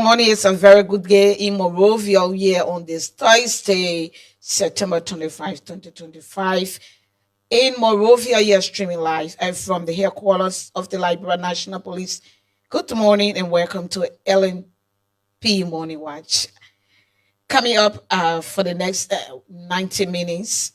morning. It's a very good day in Morovia here on this Thursday, September 25, 2025. In Morovia, you're streaming live from the headquarters of the Liberia National Police. Good morning and welcome to LNP Morning Watch. Coming up for the next 90 minutes,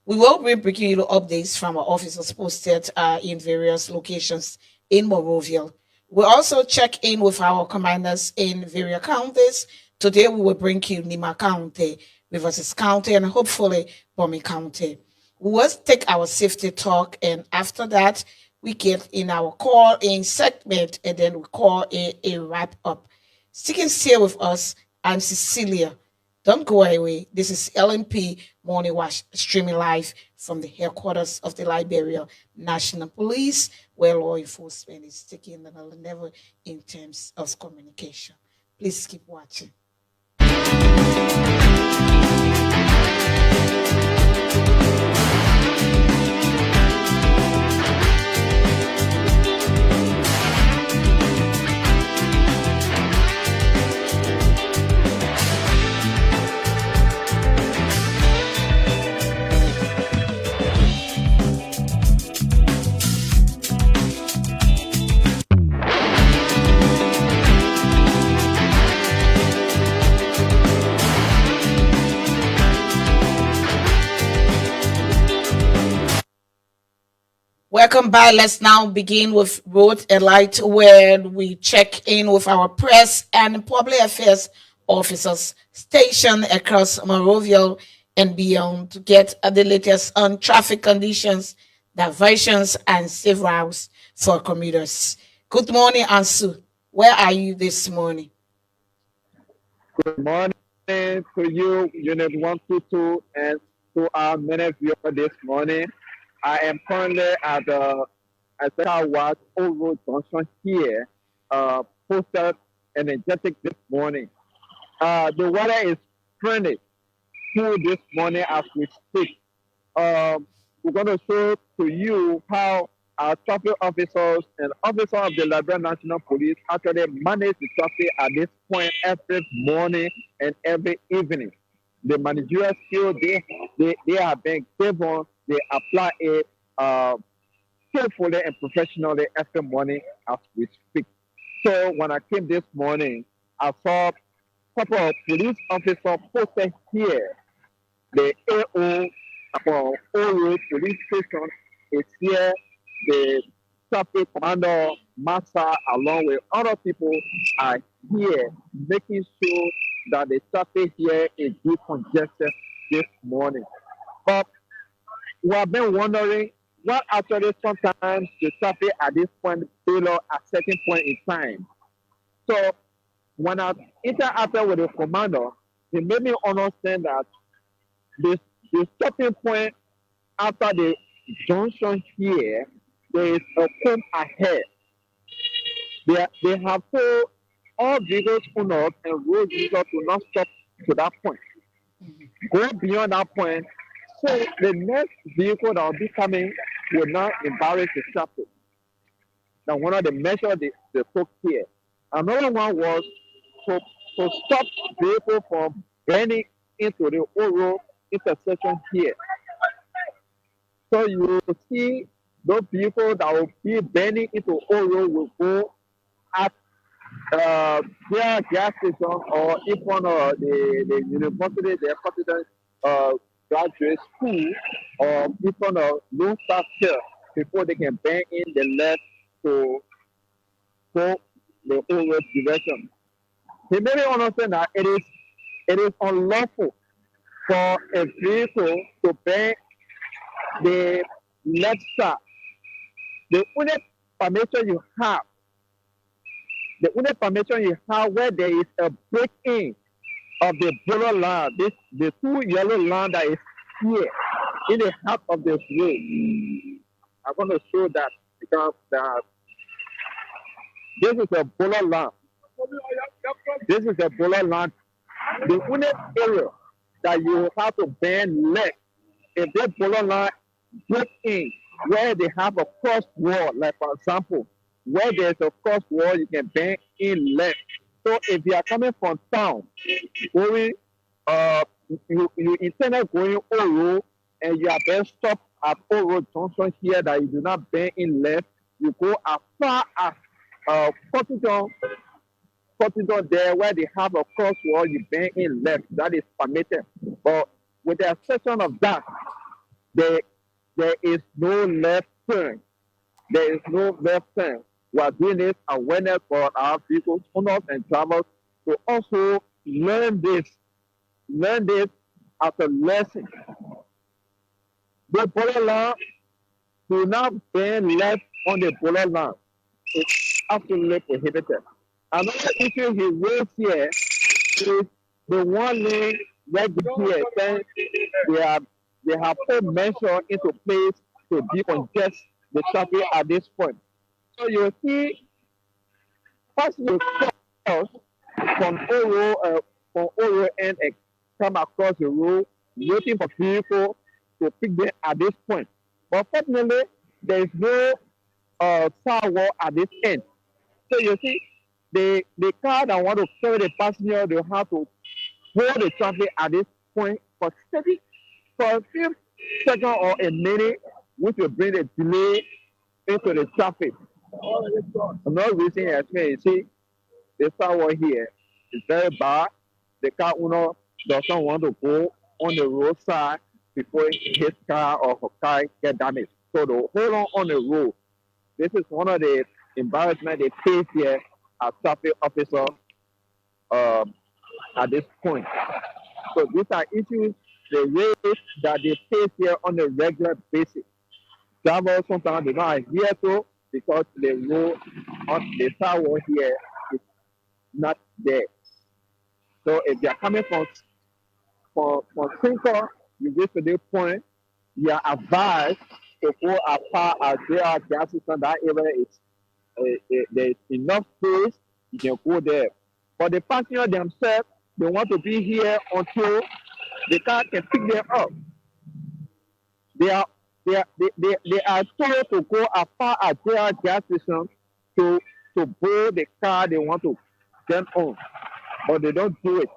we will be bringing you updates from our officers posted in various locations in Morovia. We'll also check in with our commanders in various counties. Today we will bring you Nima County, Rivers County, and hopefully Bomi County. We will take our safety talk, and after that, we get in our call in segment, and then we call a wrap up. Sticking still with us, I'm Cecilia. Don't go away. This is LNP Morning Watch streaming live from the headquarters of the Liberia National Police, where law enforcement is taking another level in terms of communication. Please keep watching. Welcome back. Let's now begin with Road and Light, where we check in with our press and public affairs officers stationed across Morovia and beyond to get the latest on traffic conditions, diversions, and safe routes for commuters. Good morning, Ansu. Where are you this morning? Good morning to you, Unit 122, and to our many viewers this morning. I am currently at the Isaiah Watts Old Road Junction here, posted energetic this morning. The weather is friendly cool this morning as we speak. We're going to show to you how our traffic officers and officers of the Liberia National Police actually manage the traffic at this point every morning and every evening. The managerial skill they have been given, they apply it skillfully and professionally every morning as we speak. So when I came this morning, I saw a couple of police officers posted here. The AO for Old Police Station is here. The traffic commander, master, along with other people are here, making sure that the traffic here is decongested this morning. But we have been wondering what actually sometimes the traffic at this point below a certain point in time. So when I interacted with the commander, he made me understand that the stopping point after the junction here, there is a comb ahead. They have told all vehicles owners and road users to not stop to that point. Go beyond that point, so the next vehicle that will be coming will not embarrass the traffic. That's one of the measures they took here. Another one was to stop vehicle from bending into the old road intersection here. So you will see those vehicles that will be bending into old road will go at their gas station or in front of the university, the confidence graduate school, or in front of Lone Star Hill before they can bend in the left to go the old road direction. He made me understand that it is unlawful for a vehicle to bend the left side. The only permission you have, where there is a break-in of the yellow line, the two yellow line that is here in the half of the road. I'm going to show that because this is a bullet line. This is a bullet line. The only area that you have to bend left, if that bullet line break in where they have a cross wall, like for example, where there's a cross wall, you can bend in left. So if you are coming from town, going, you intended going Oro, and you are then stopped at Oro Junction here that you do not bend in left, you go as far as Cotton there where they have a crosswalk, you bend in left. That is permitted. But with the exception of that, there, there is no left turn. There is no left turn. We are doing this awareness for our vehicles, owners, and drivers to also learn this as a lesson. The borderline do not bend left on the borderline. It's absolutely prohibited. Another issue he raised here is the one lane right here saying they they have put measure into place to decongest the traffic at this point. So you see passengers cross from Oro end and come across the road waiting for people to pick them at this point. But fortunately, there is no sidewalk at this end. So you see, the car that want to carry the passenger, they have to hold the traffic at this point for a few seconds or a minute, which will bring a delay into the traffic. Another reason I explain, you see, the sidewalk here is very bad. The car owner does not want to go on the roadside before his car or her car get damaged. So they hold on the road. This is one of the embarrassment they face here as traffic officer at this point. So these are issues they raise that they face here on a regular basis. Drivers sometimes do not adhere to because the road on the sidewalk here is not there. So if you are coming from Cinco, you reach to this point, you are advised to go as far as there are gas station that area is there is enough space, you can go there. But the passenger themselves, they want to be here until the car can pick them up. They are they are told to go as far as their gas station to board the car they want to get on, but they don't do it.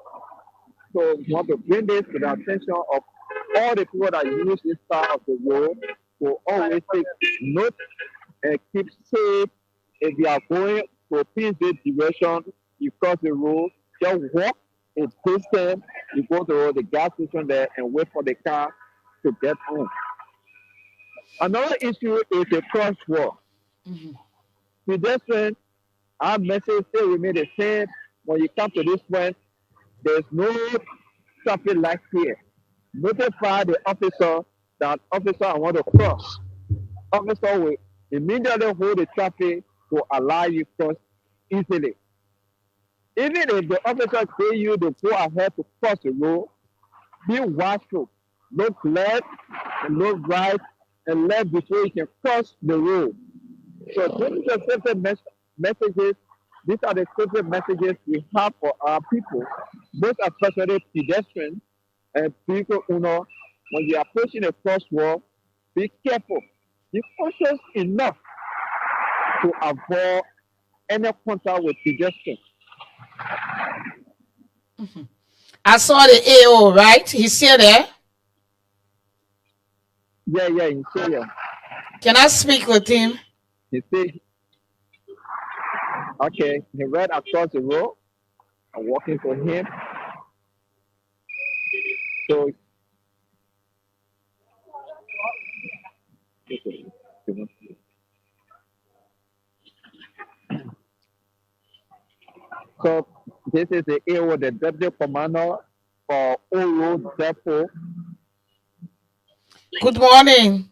So we want to bring this to the attention of all the people that use this part of the road to always take note and keep safe. If you are going to a PZ direction, you cross the road, just walk a distance, you go to the gas station there and wait for the car to get on. Another issue is the crosswalk. Pedestrians, our message still remain the same. When you come to this point, there's no traffic light here. Notify the officer that officer I want to cross. Officer will immediately hold the traffic to allow you cross easily. Even if the officer tell you to go ahead to cross the road, be watchful. Look left and look right and left before you can cross the road. So this is the simple messages. These are the simple messages we have for our people, most especially pedestrians and vehicle owners. When you are approaching a crosswalk, be careful. Be cautious enough to avoid any contact with pedestrians. I saw the AO, right? He's still there. Yeah, he's still here. Can I speak with him? He said, okay, he ran across the road. I'm walking for him. So, so this is the AO, the deputy commander for Oro Depot. Good morning.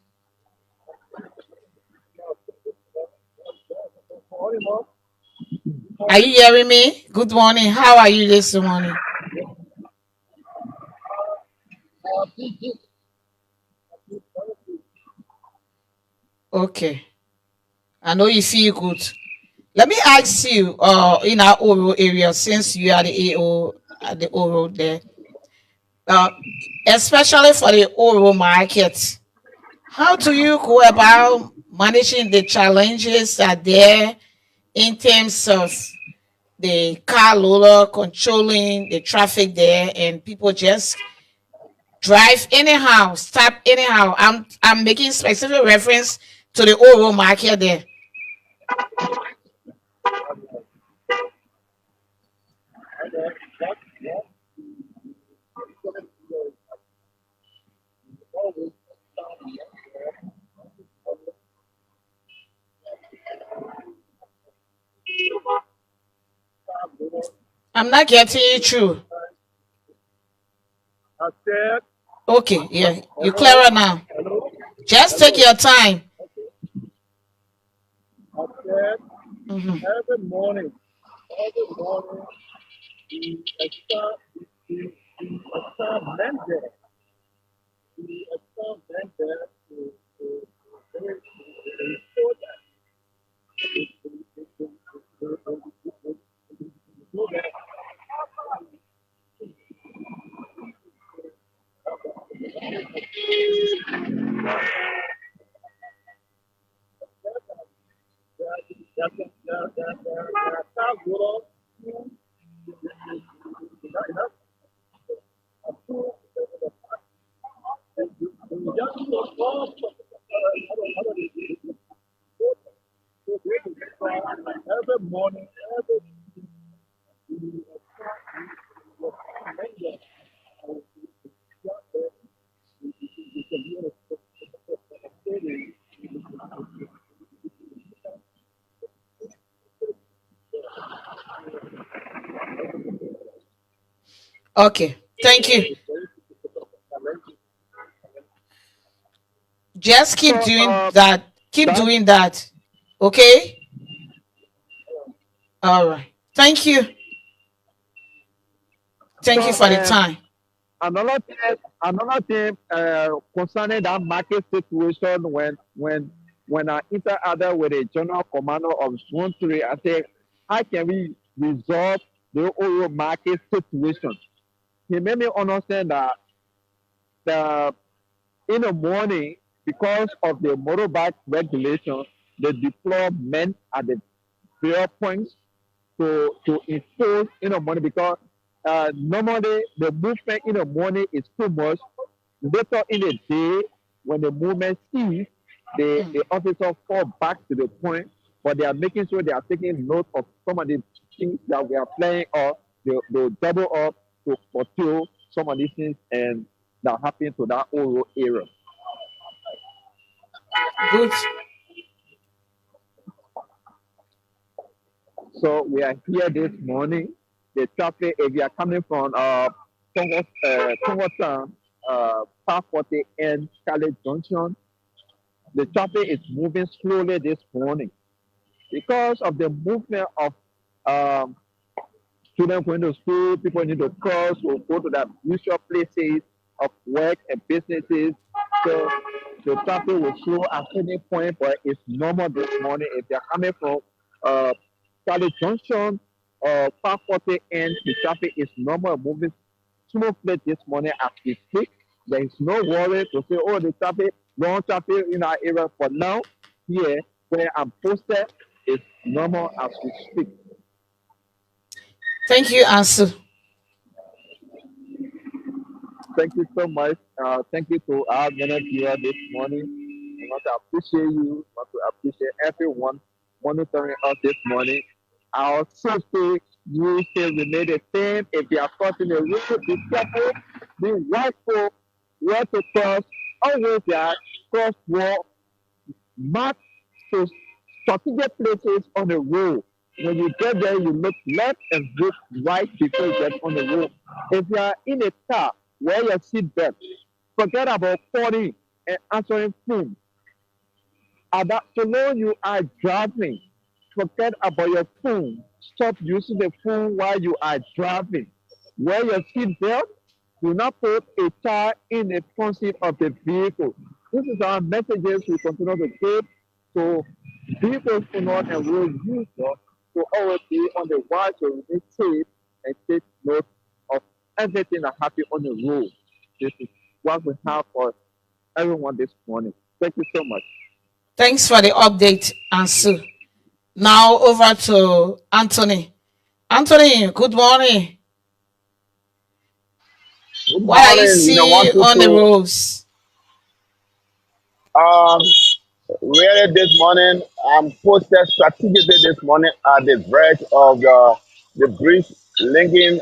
Are you hearing me? Good morning. How are you this morning? Okay. I know you feel good. Let me ask you, in our Oro area, since you are the AO at the Oro there, uh, especially for the Oro market, how do you go about managing the challenges that are there in terms of the car loader controlling the traffic there, and people just drive anyhow, stop anyhow. I'm making specific reference to the Oro market there. I'm not getting you through. I said, Okay, yeah, you hello, clearer now. hello, Just take hello. your time. I said, Mhm. every morning, the extra, the extra vendor, the extra vendor to ensure that so that the car will enough to just all every morning, every Okay, thank you. Just keep so doing that. Keep that doing that. Okay? All right. Thank you. Thank you so for the time. another thing concerning that market situation when I interacted with a general commander of Zone 3, I said, how can we resolve the overall market situation? He made me understand that the in the morning, because of the motorbike regulation, they deploy men at the prayer points to enforce in the morning because normally the movement in the morning is too much. Later in the day, when the movement ceases, the officers fall back to the point, but they are making sure they are taking note of some of the things that we are playing or they double up to fulfill some of these things and that happen to that oral area. Good. So we are here this morning. The traffic, if you are coming from Congo Park 40 and Scarlet Junction, the traffic is moving slowly this morning because of the movement of um, students going to school, people need to cross or go to their usual places of work and businesses. So the traffic will slow at any point, but it's normal this morning. If they're coming from uh, Charlie Junction or Park 40 and the traffic is normal, moving smoothly this morning as we speak. There is no worry to say, oh, the traffic, long traffic in our area for now. Here, where I'm posted, is normal as we speak. Thank you, Ansu. Thank you so much. Thank you to our minute here this morning. I want to appreciate you. I want to appreciate everyone monitoring us this morning. Our safety will still remain the same. If you are crossing the road, be careful, be watchful, where to cross, always there, crosswalk, mark to strategic places on the road. When you get there, you look left and look right before you get on the road. If you are in a car, wear your seatbelt. Forget about calling and answering phone. About so long you are driving, forget about your phone. Stop using the phone while you are driving. Wear your seatbelt. Do not put a child in the front seat of the vehicle. This is our messages we continue to give to vehicles owners and road users to always be on the watch to remain safe and take note of everything that happens on the road. This is what we have for everyone this morning. Thank you so much. Thanks for the update, Ansu. Now over to Anthony. Anthony, good morning. Good What are you morning, seeing on the 122. roads? Um, really this morning, I'm posted strategically this morning at the verge of the bridge linking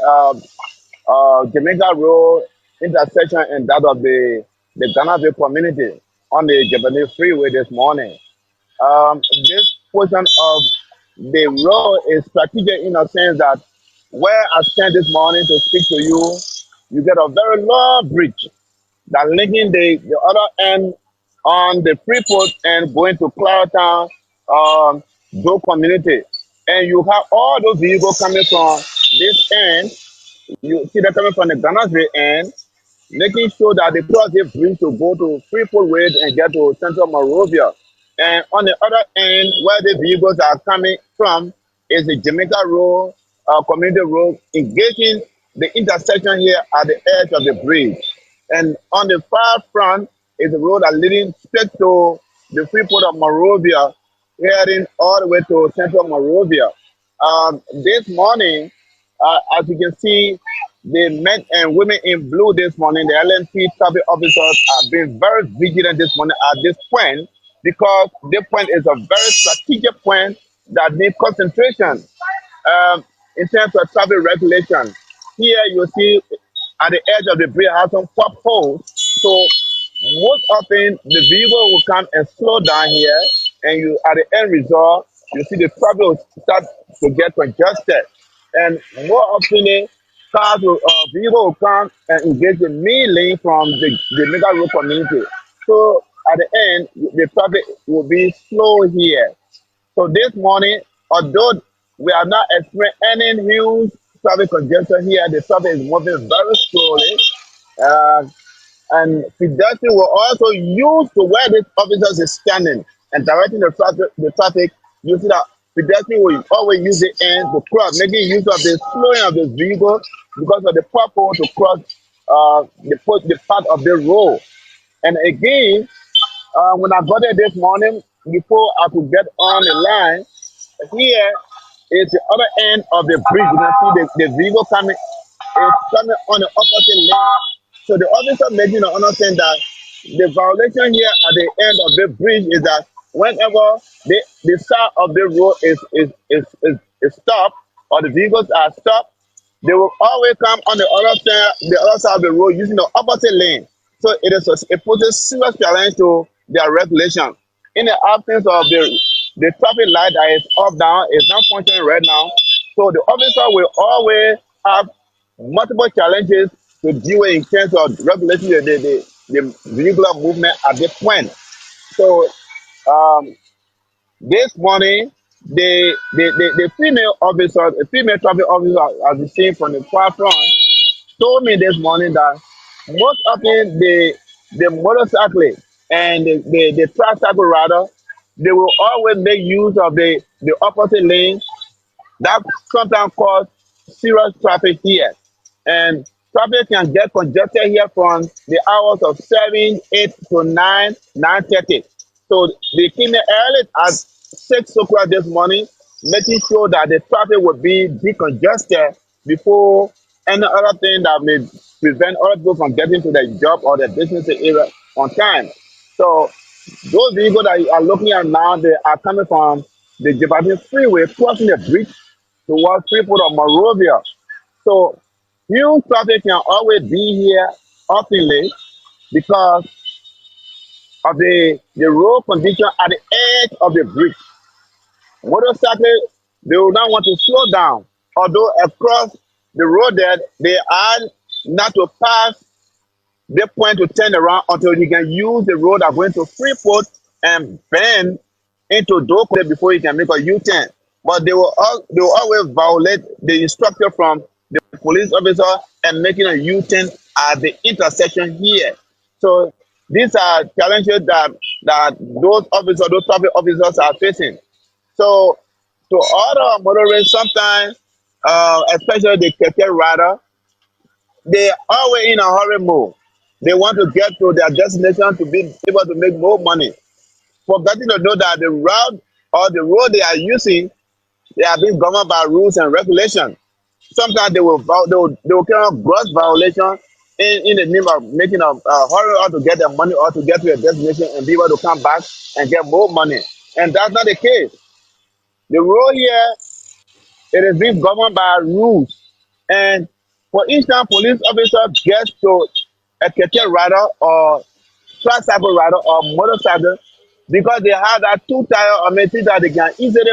Jamaica Road intersection and that of the Ghanaville community on the Japanese Freeway this morning. This portion of the road is strategic in a sense that where I stand this morning to speak to you, you get a very long bridge that linking the other end on the Freeport and going to Cloudtown, Joe community. And you have all those vehicles coming from this end. You see them coming from the Ghanaian end, making sure that they cross the bridge to go to Freeport Way and get to Central Monrovia. And on the other end, where the vehicles are coming from, is the Jamaica Road, Community Road, engaging the intersection here at the edge of the bridge. And on the far front is the road that leading straight to the Freeport of Monrovia, heading all the way to Central Monrovia. This morning, as you can see, the men and women in blue this morning, the LNP traffic officers have been very vigilant this morning at this point because this point is a very strategic point that needs concentration in terms of traffic regulation. Here you see at the edge of the bridge has some pop holes. So most often the vehicle will come and slow down here, and you at the end result you see the traffic will start to get congested, and more often cars will vehicle will come and engage the main lane from the mega road community. So at the end the traffic will be slow here. So this morning, although we are not experiencing any huge traffic congestion here, the traffic is moving very slowly. Uh, and pedestrians will also use to where these officers is standing and directing the traffic. You see that pedestrians will always use the end to cross, making use of the slowing of the vehicle because of the purpose to cross the part of the road. And again, when I got there this morning, before I could get on the line, here is the other end of the bridge. You can see the vehicle coming is coming on the opposite lane. So the officer making the understand that the violation here at the end of the bridge is that whenever the side of the road is stopped or the vehicles are stopped, they will always come on the other side of the road using the opposite lane. So it poses serious challenge to their regulation. In the absence of the traffic light that is up down is not functioning right now. So the officer will always have multiple challenges to deal with in terms of regulating the vehicular movement at this point. So um, this morning, the female officer, the female traffic officer, as you see from the far front, told me this morning that most often the motorcyclist and the tricycle rider, they will always make use of the opposite lane that sometimes cause serious traffic here. And traffic can get congested here from the hours of 7, 8 to 9, 9:30. So they came in early at 6 o'clock this morning, making sure that the traffic will be decongested before any other thing that may prevent other people from getting to their job or their business area on time. So those vehicles that you are looking at now, they are coming from the Japanese Freeway, crossing the bridge towards Freeport or Monrovia. So huge traffic can always be here oftenly because of the road condition at the edge of the bridge. Motorcyclists, they will not want to slow down. Although across the road there, they are not to pass the point to turn around until you can use the road that going to Freeport and bend into Doku before you can make a U-turn. But they will always violate the instruction from the police officer and making a U-turn at the intersection here. So these are challenges that those traffic officers are facing. So to other motorists, sometimes, especially the keke rider, they always in a hurry move. They want to get to their destination to be able to make more money, forgetting to know that the route or the road they are using They are being governed by rules and regulations. Sometimes they will carry out gross violation in the name of making a hurry or to get their money or to get to a destination and be able to come back and get more money. And that's not the case. The rule here, it is being governed by rules. And for each time police officer gets to a cattle rider or tricycle rider or motorcycle, because they have that two tire or machine that they can easily,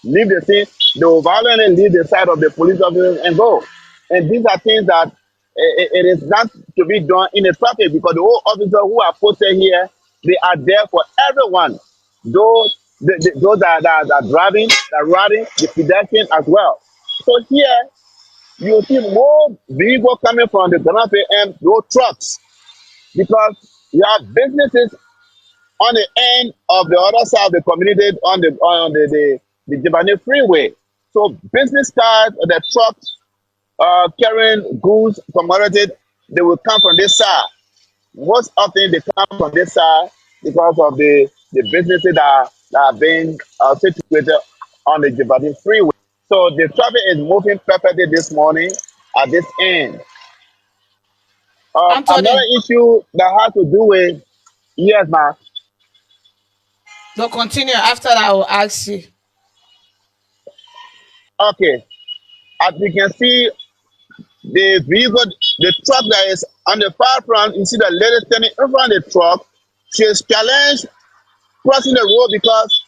leave the scene, they will violently leave the side of the police officer and go. And these are things that it is not to be done in the traffic, because the whole officers who are posted here, they are there for everyone. Those that are driving, that are riding, the pedestrian as well. So here you see more vehicles coming from the Ghana and road trucks, because you have businesses on the end of the other side of the community on the Japanese freeway. So business cars, the trucks carrying goods, commodities, they will come from this side. Most often they come from this side because of the businesses that are being situated on the Japanese freeway. So the traffic is moving perfectly this morning at this end. Another Anthony, issue that has to do with, yes, ma'am. no, continue. After that, I will ask you. Okay, as you can see, the vehicle, the truck that is on the far front, you see the lady standing in front of the truck. She is challenged crossing the road because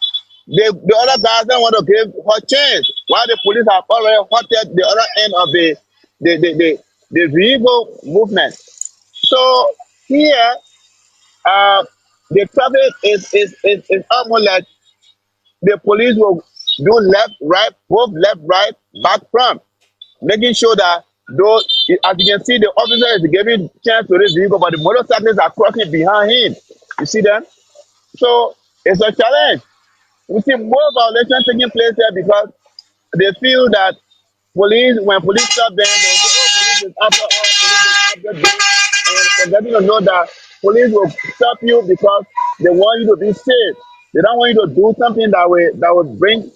the other guys don't want to give her chance. While the police have already halted the other end of the vehicle movement. So here, uh, the traffic is almost like the police will do left, right, both left, right, back, front, making sure that those, as you can see, the officer is giving chance to this vehicle, but the motorcyclists are crossing behind him. You see them? So it's a challenge. We see more violations taking place here because they feel that when police stop them, they say, oh, police is after us, police is after this. And for them to know that police will stop you because they want you to be safe. They don't want you to do something that will bring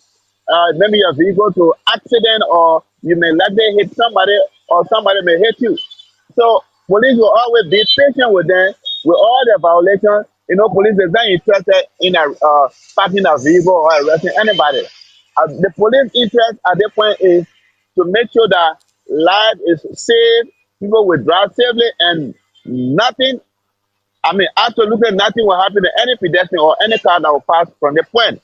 maybe your vehicle to accident, or you may likely hit somebody or somebody may hit you. So police will always be patient with them with all the violations. Police is not interested in parking a vehicle or arresting anybody. The police interest at this point is to make sure that life is safe, people will drive safely, and nothing, absolutely nothing will happen to any pedestrian or any car that will pass from the point.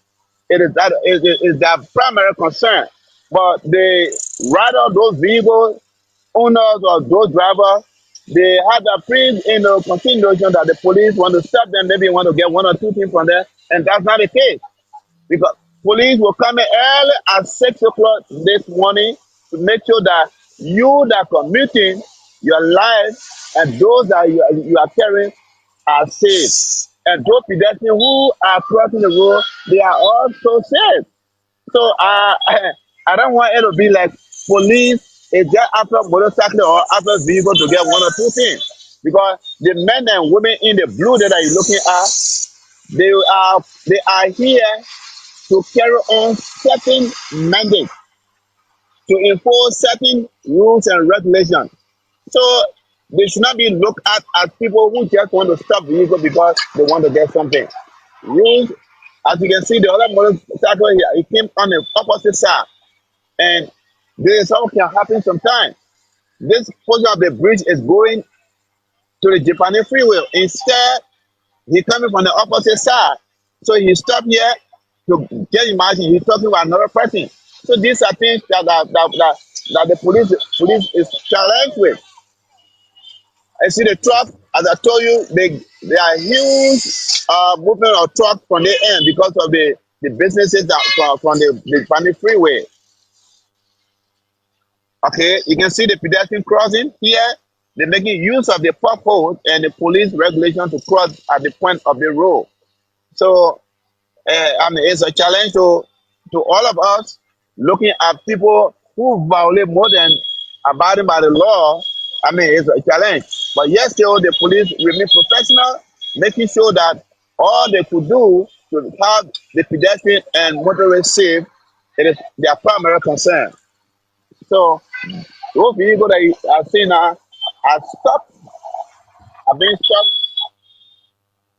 It is their primary concern. But the rider, those vehicles, owners or those drivers, they have a consideration that the police want to stop them, maybe want to get one or two things from them, and that's not the case. Because police will come in early at 6 o'clock this morning to make sure that you that are commuting, your life and those that you are carrying are safe. And those pedestrians who are crossing the road, they are also safe. So I don't want it to be like police is just after motorcycle or after vehicle to get one or two things. Because the men and women in the blue that you're looking at, they are here to carry on certain mandates, to enforce certain rules and regulations. So they should not be looked at as people who just want to stop vehicle because they want to get something. Rules, as you can see, the other motorcycle here, it came on the opposite side. And this all can happen sometimes. This portion of the bridge is going to the Japanese freeway. Instead, he coming from the opposite side. So he stopped here to just imagine he's talking about another person. So these are things that the police is challenged with. I see the truck, as I told you, they are huge movement of trucks from the end because of the businesses that from the Japanese freeway. Okay, you can see the pedestrian crossing here. They're making use of the potholes and the police regulation to cross at the point of the road. So, it's a challenge to all of us looking at people who violate more than abiding by the law. It's a challenge. But yes, still, the police remain professional, making sure that all they could do to have the pedestrian and motorists safe It is their primary concern. So those vehicles that you are seeing now are stopped, are being stopped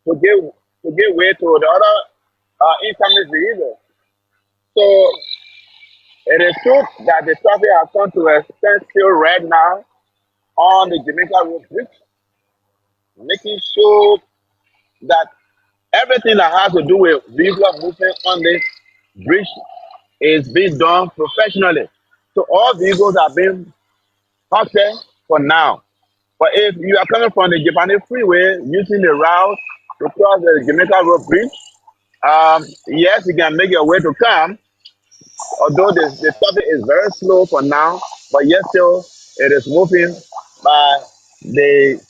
to give way to the other incoming vehicles. So it is true that the traffic has come to a standstill right now on the Jamaica Road Bridge, making sure that everything that has to do with vehicular movement on this bridge is being done professionally. So all vehicles are being halted for now. But if you are coming from the Japanese freeway using the route to cross the Jamaica Road Bridge, yes, you can make your way to come, although the traffic is very slow for now, but yet still it is moving by the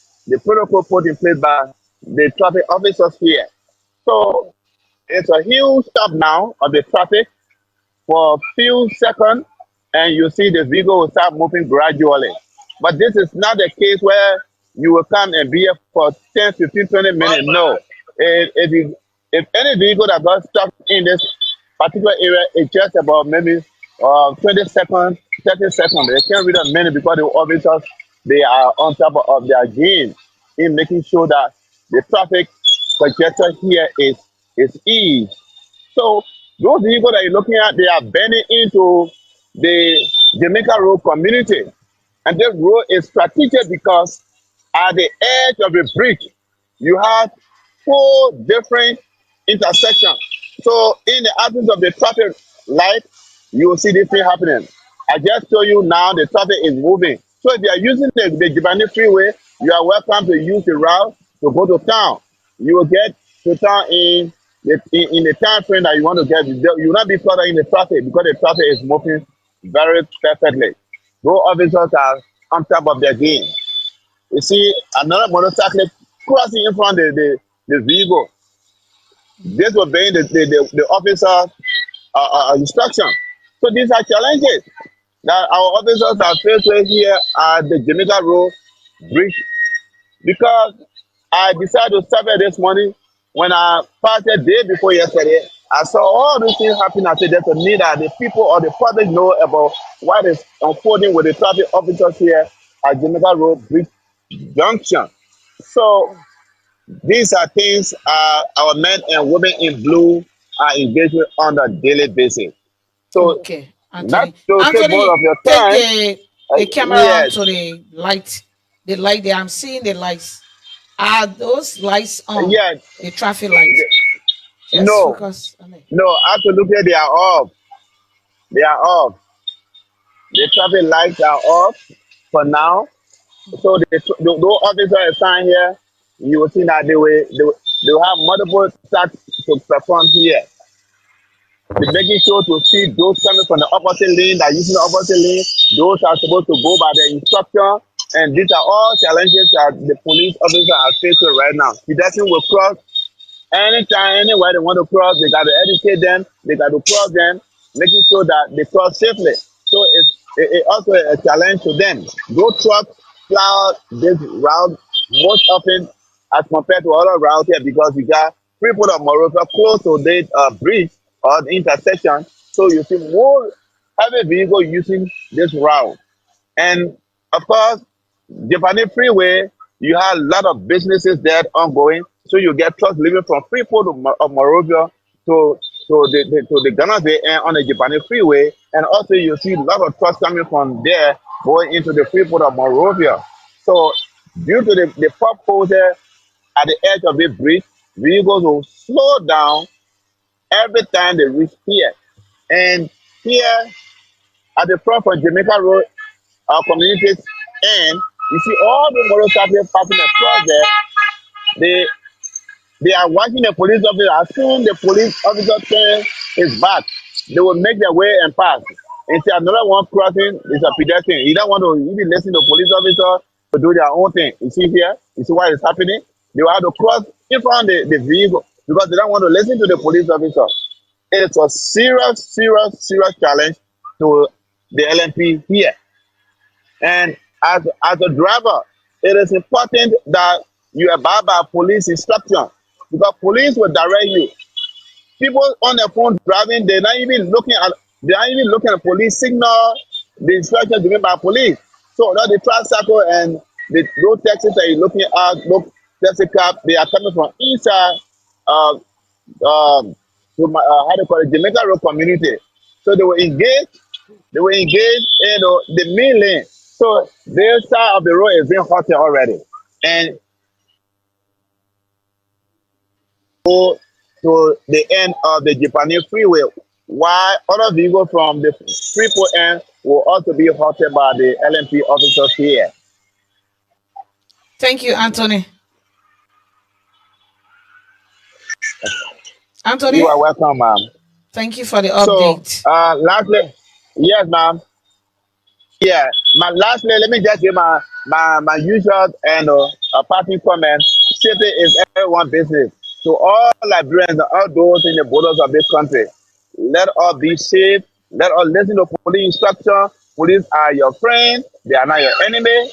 protocol put in place by the traffic officers here. So it's a huge stop now of the traffic for a few seconds, and you see the vehicle will start moving gradually. But this is not the case where you will come and be here for 10, 15, 20 minutes. No. If any vehicle that got stuck in this particular area, it's just about maybe 20 seconds, 30 seconds. They can't read a minute because the officers, they are on top of their game in making sure that the traffic congestion here is eased. So those vehicles that you're looking at, they are bending into the Jamaica Road community. And this road is strategic because at the edge of the bridge, you have four different intersections. So in the absence of the traffic light, you will see this thing happening. I just show you now the traffic is moving. So if you are using the Jibani freeway, you are welcome to use the route to go to town. You will get to town in the time frame that you want to get. You will not be caught in the traffic because the traffic is moving very perfectly. Those officers are on top of their game. You see another motorcyclist crossing in front of the vehicle. This will be the officer's instruction. So these are challenges that our officers are faced with here at the Jamaica Road Bridge. Because I decided to stop here this morning when I passed the day before yesterday. I saw all these things happening. I said there's a need that the people or the public know about what is unfolding with the traffic officers here at Jamaica Road Bridge Junction. So these are things our men and women in blue are engaged with on a daily basis. So Okay, not Anthony. to take more Anthony, of your take time, the camera yes, to the light. The light there. I'm seeing the lights. Are those lights on? yes, The traffic lights. Just no, focus on it. no, absolutely they are off. They are off. The traffic lights are off for now. So those officers assigned here, you will see that they will have multiple tasks to perform here. They're making sure to see those coming from the opposite lane that are using the opposite lane. Those are supposed to go by the instruction. And these are all challenges that the police officers are facing right now. Pedestrians will cross anytime, anywhere they want to cross. They got to educate them. They got to cross them, making sure that they cross safely. So it's also a challenge to them. Those trucks plow this route most often as compared to other routes here because we got people of Morocco close to the bridge or the intersection. So you see more heavy vehicles using this route. And of course, Japanese freeway, you have a lot of businesses there ongoing. So you get trucks leaving from Freeport of Morovia to the Ghana Bay and on the Japanese freeway. And also you see a lot of trucks coming from there going into the Freeport of Morovia. So due to the potholes there at the edge of the bridge, vehicles will slow down every time they reach here. And here at the front from Jamaica Road, our communities end, you see all the motorcycles passing across there. They are watching the police officer. As soon the police officer turns his back, they will make their way and pass. And see another one crossing is a pedestrian. You don't want to even listen to police officer to do their own thing. You see here, you see what is happening? They will have to cross in front of the vehicle because they don't want to listen to the police officer. It's a serious, serious, serious challenge to the LMP here. And as a driver, it is important that you abide by police instruction because police will direct you. People on their phone driving, they're not even looking at They are even looking at police signal, the instructions given by police. So now the tricycle and those taxis that you're looking at, those taxi cab, they are coming from inside uh, to my, how do you call it, Jamaica Road community. So they were engaged in the main lane. So their side of the road is being halted already. And go to the end of the Japanese freeway, while other vehicles from the Freeport end will also be halted by the LMP officers here. Thank you, Anthony. Anthony, You are welcome, ma'am. thank you for the So, update. lastly, yes, ma'am. Yeah, my lastly, let me just give my usual and parting comment. Safety is everyone's business. To all Liberians and all those in the borders of this country, let us be safe. Let us listen to police instruction. Police are your friend. They are not your enemy.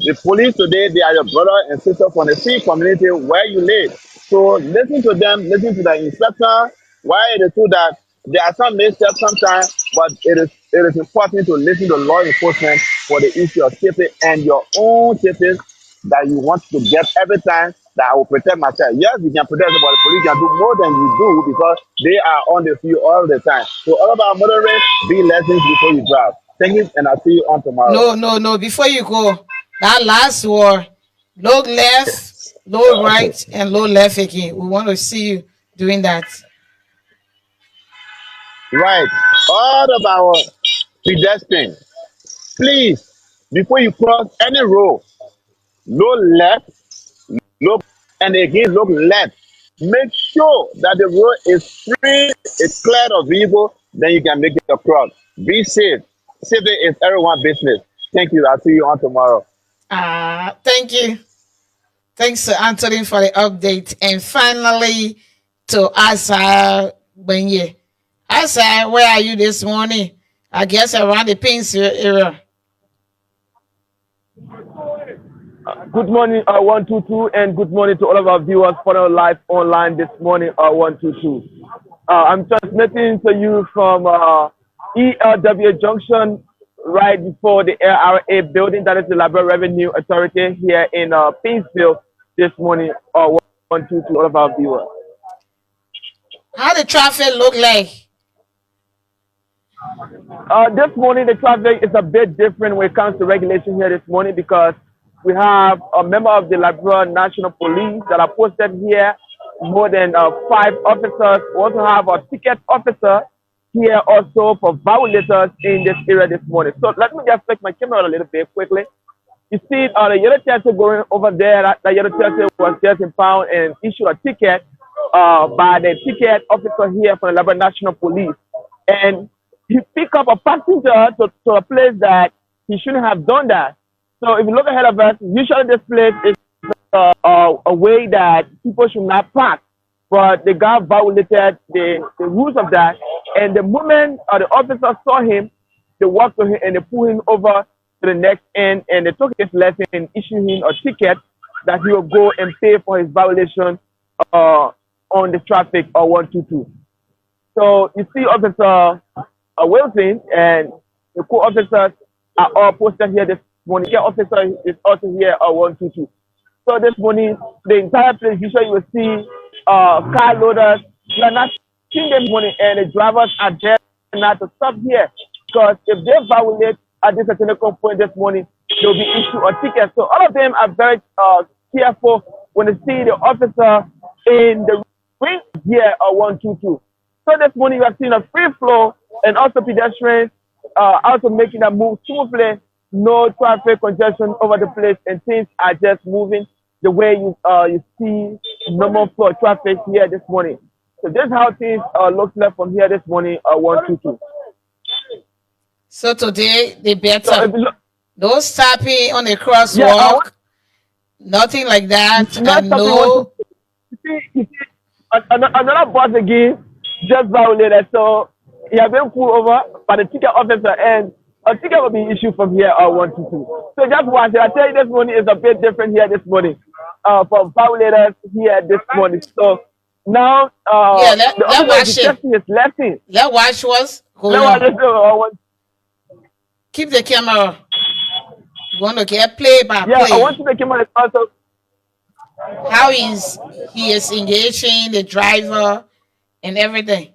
The police today, they are your brother and sister from the same community where you live. So listen to them, listen to the instruction. Why it is true that there are some missteps sometimes, but it is important to listen to law enforcement for the issue of safety and your own safety that you want to get every time that I will protect myself. Yes, you can protect yourself, but the police can do more than you do because they are on the field all the time. So all of our moderate, be lessons before you drive. Thank you, and I'll see you on tomorrow. No. Before you go, that last word, look left, look Okay. right, and look left again. We want to see you doing that. Right. All of our pedestrians, please, before you cross any road, look left, look, and again, look left. Make sure that the road is free, it's clear of vehicle, then you can make it across. Be safe. Safety is everyone's business. Thank you. I'll see you on tomorrow. Thank you. Thanks to Anthony for the update. And finally, to Asa Benye. Asa, where are you this morning? I guess around the Painesville area. Good morning, 122, and good morning to all of our viewers following live online this morning, 122. I'm transmitting to you from ELW Junction, right before the LRA building, that is the Liberia Revenue Authority here in Painesville this morning, 122, all of our viewers. How the traffic look like? This morning, the traffic is a bit different when it comes to regulation here this morning because we have a member of the Liberia National Police that are posted here, more than 5 officers. We also have a ticket officer here also for violators in this area this morning. So let me just flick my camera a little bit quickly. You see the yellow taxi going over there. That yellow taxi was just impounded and issued a ticket by the ticket officer here from the Liberia National Police. And he picked up a passenger to a place that he shouldn't have done that. So if you look ahead of us, usually this place is a way that people should not park. But the guy violated the rules of that. And the moment the officer saw him, they walked to him and they pulled him over to the next end and they took his lesson and issued him a ticket that he will go and pay for his violation on the traffic 122. So you see Officer Wilson and the co-officers are all posted here this morning. The officer is also here 122. So this morning, the entire place, usually you will see car loaders. You are not seeing them morning, and the drivers are there not to stop here because if they violate at this technical point this morning, they'll be issued a ticket. So all of them are very careful when they see the officer in the ring here 122. So this morning, you have seen a free flow and also pedestrians also making that move smoothly. No traffic congestion over the place, and things are just moving the way you see normal flow of traffic here this morning. So this is how things look like from here this morning, 122. So today, they So better. if you look, No stopping on the yeah, crosswalk, nothing like that, not and something want no. you see another bus again just violated. So he has been pulled over by the ticket officer, and a ticket will be issued from here 122. So just watch it. I tell you, this morning is a bit different here this morning from violators here this morning. So now Yeah, the let officer watch is it. testing his lesson. Let's watch Hold No, on. I want, Keep the camera. You want to get play by yeah, I want play. to make him also. How he is engaging the driver and everything.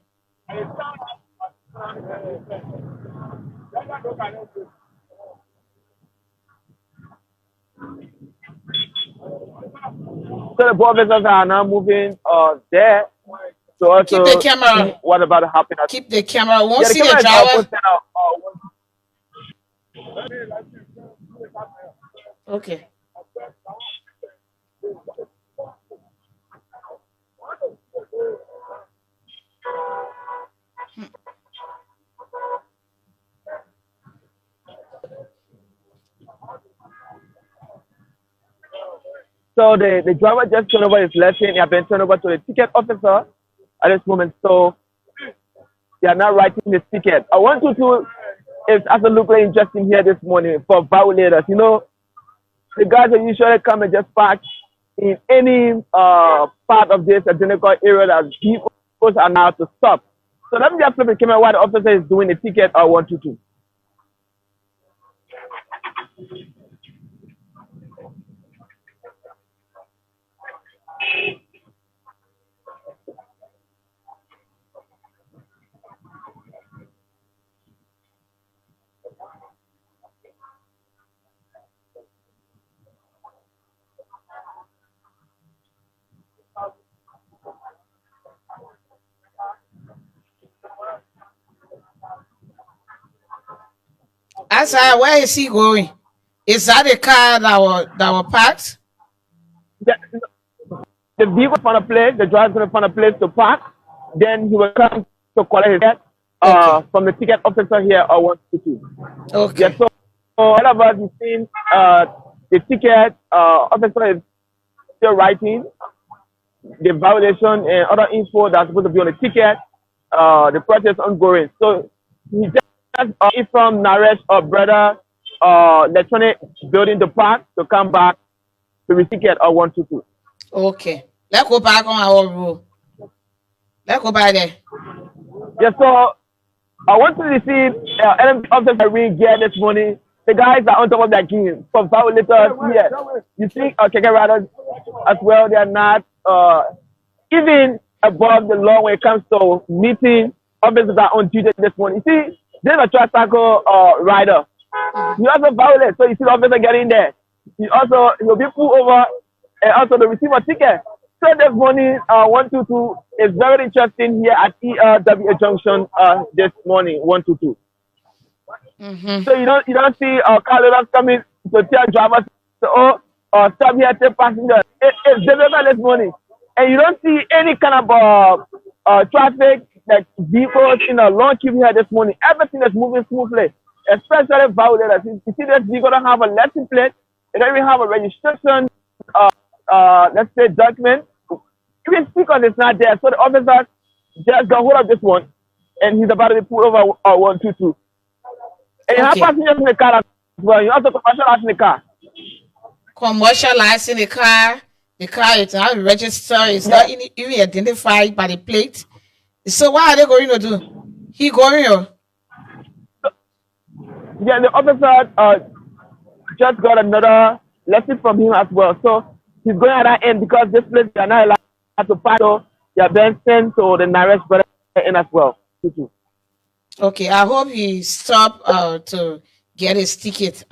So the board officers are now moving there to Keep the also see camera. what about to happen. Keep the camera. Won't Yeah, the see the camera is driver. posted Okay. So the driver just turned over his lesson. He has been turned over to the ticket officer at this moment. So they are now writing the ticket. I want you to, it's absolutely interesting here this morning for violators. You know, the guys that usually come and just park in any part of this identical area that people are now to stop. So let me just flip the camera while the officer is doing the ticket I want you to. Asa, where is he going? Is that the car that was parked? Yeah, the vehicle found a place, the driver's going to find a place to park. Then he will come to collect his ticket Okay. from the ticket officer here or 122. Okay. Yes, so all of us have seen the ticket officer is still writing the violation and other info that's supposed to be on the ticket. The process ongoing. So he just from Naresh or brother electronic building the park to come back to the ticket or 122. Okay. Let's go back on our road. Let's go by there. Yes, so I want to receive LMP officer ring gear this morning. The guys are on top of their game for violators here. You see, Keke Riders as well, they are not even above the law when it comes to meeting officers that are on duty this morning. You see, there's a tricycle rider. He also violates, so you see the officer getting there. He'll be pulled over and also to receive a ticket. So this morning, 122 is very interesting here at ELWA Junction this morning, 122. Mm-hmm. So you don't see car loaders coming to tell drivers to stop here, take passengers. It's difficult this morning, and you don't see any kind of traffic like vehicles in a long queue here this morning. Everything is moving smoothly, especially violators. You see this vehicle don't have a license plate. They don't even have a registration. Let's say document. Even speakers is not there, so the officer just got hold of this one, and he's about to be pulled over 122. And you have Okay. passengers in the car as well. You also commercial in the car. Commercialized in the car. The car is not registered. It's not even identified by the plate. So what are they going to do? He going to Yeah, the officer just got another lesson from him as well. So he's going at that end because this place they are not allowed to park. So they are being sent to the nearest brother end as well. Okay, I hope he stop to get his ticket.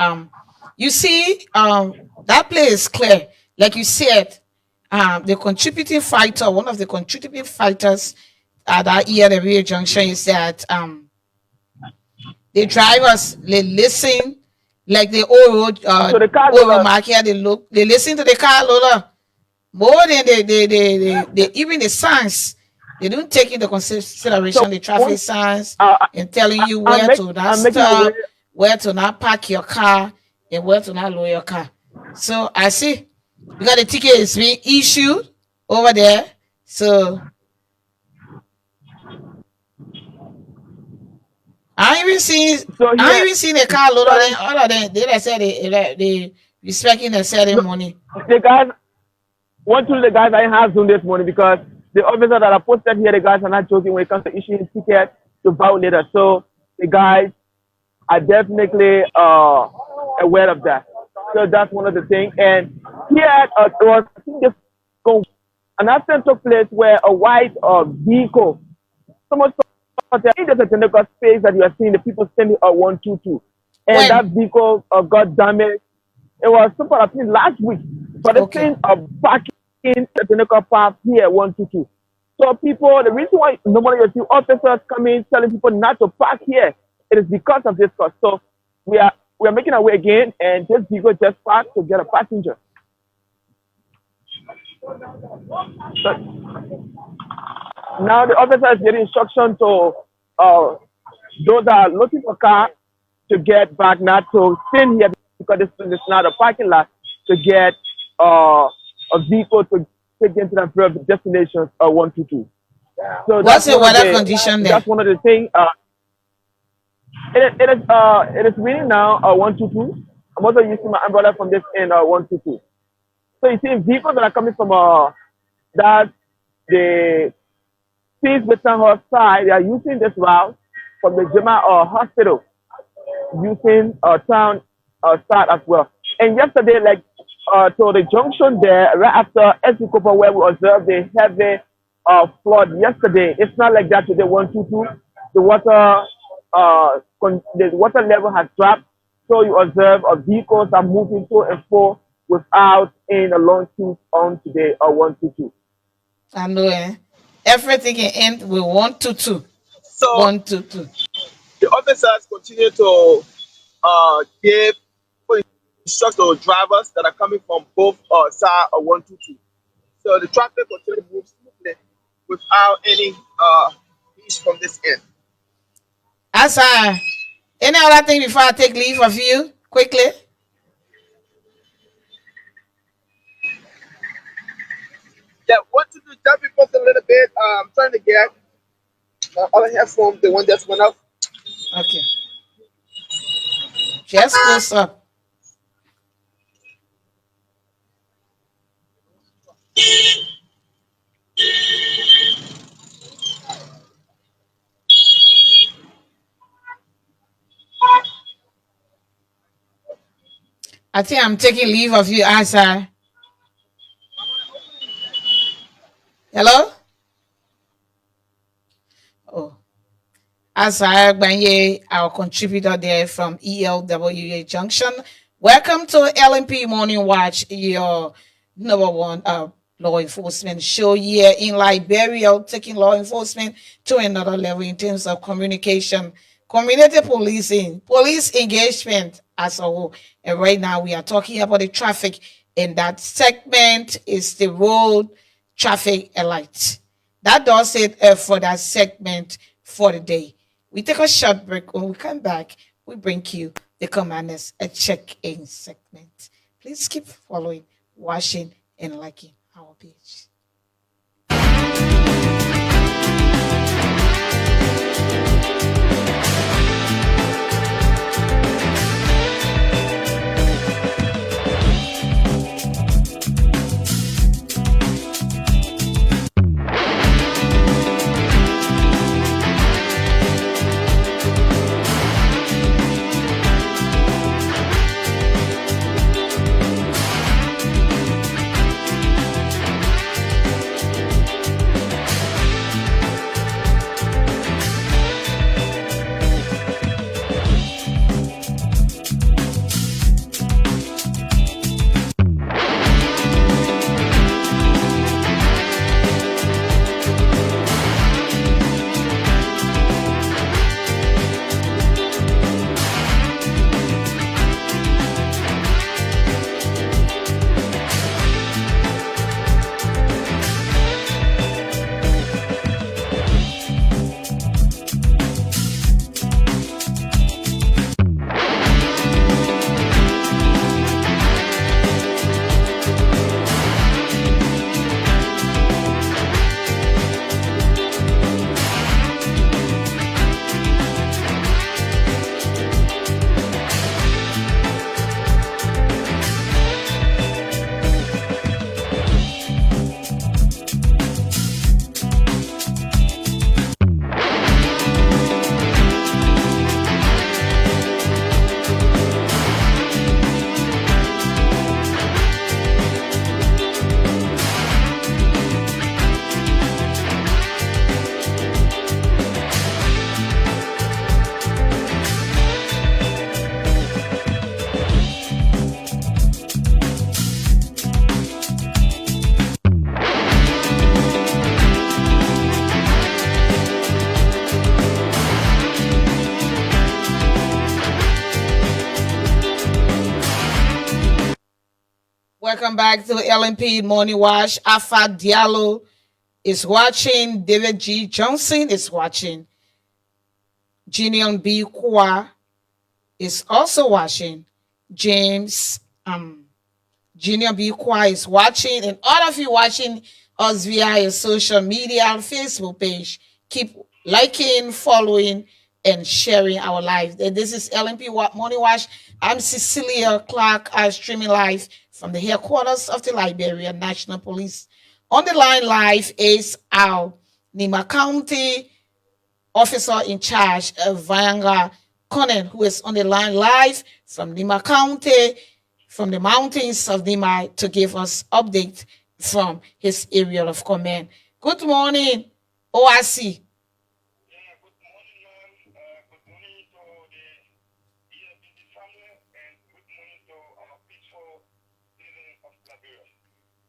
You see, that place is clear. Like you said, the contributing fighter, one of the contributing fighters at that ELWA junction is that the drivers they listen, like the old So the car old loader, market, they listen to the car loader more than they even the signs. They don't take into consideration so the traffic signs uh, and telling you I'm, where make, to not I'm making stop, aware. where to not park your car, and where to not lower your car. So I see because the ticket is being issued over there. So I even seen So I here, even seen a car loader than other than they said they respecting the ceremony. the guys, the guys I have Zoom this morning because the officers that are posted here, the guys are not joking when it comes to issuing tickets. to violate us. So the guys are definitely aware of that. So that's one of the things. And here, it was, I think an accident took place where a white vehicle, someone saw that in the technical space that you are seeing the people standing at 122. And that When? vehicle got damaged. It was super, I think, last week. But the Okay. thing of parking the technical path here at 122. So people, the reason why normally you see officers coming telling people not to park here, it is because of this cost. So we are making our way again, and this vehicle just parked to get a passenger. So now the officer is getting instruction to those that are looking for car to get back, not to stay here because this is not a parking lot, to get a vehicle to take them to the various destinations 122. So What's the weather condition there? that's one of the things. It is raining now 122. I'm also using my umbrella from this end 122. So you see vehicles that are coming from that the Peace with Hall side, they are using this route from the Jema hospital, using town side as well. And yesterday, like to the junction there, right after Esikopa, where we observed the heavy flood yesterday, it's not like that today. 122, the water level has dropped, so you observe vehicles are moving to and fro without in a long queue on today 122. I know, eh? Everything can end with 122. So 122. the officers continue to give instruction to drivers that are coming from both sides of 122. So the traffic continue to move smoothly without any issues from this end. Asa, any other thing before I take leave of you? Quickly. Yeah, what to do? Just before a little bit. I'm trying to get my other headphone, the one that's went up. Okay. Just close up. I think I'm taking leave of you, Asa. Hello? Oh. Asa Gbanye, our contributor there from ELWA Junction. Welcome to LMP Morning Watch, your number one law enforcement show here in Liberia, taking law enforcement to another level in terms of communication, community policing, police engagement as a whole. And right now we are talking about the traffic, and that segment is the road traffic alert. That does it for that segment for the day. We take a short break. When we come back, we bring you the commanders a check-in segment. Please keep following, watching, and liking our page. back to LMP Morning Watch. Alpha Diallo is watching. David G. Johnson is watching. Ginion B. Kwa is also watching. James Junior B. Kwa is watching. And all of you watching us via social media and Facebook page, keep liking, following, and sharing our live. This is LMP Morning Watch. I'm Cecilia Clark. I'm streaming live from the headquarters of the Liberia National Police. On the line live is our Nima County officer in charge of Vayanga Conan, who is on the line live from Nima County, from the mountains of Nima, to give us update from his area of command. Good morning, OIC.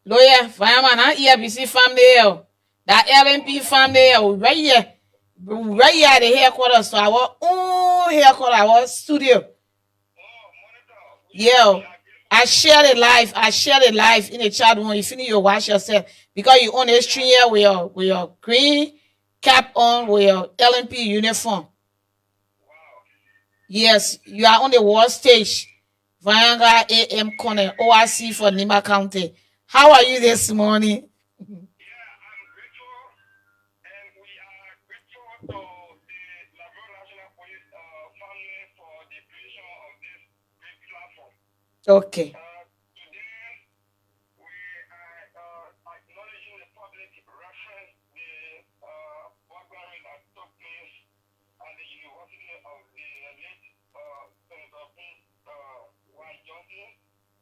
Lawyer, fireman, EFBC family, that LMP family, right here at the headquarters, so our own headquarters, our studio. Yeah, I share it live. In the chat room. If you need to watch yourself, because you on the stream here with your green cap on, with your LMP uniform. Yes, you are on the world stage. Vayanga AM Corner, OIC for Nima County. How are you this morning? Okay.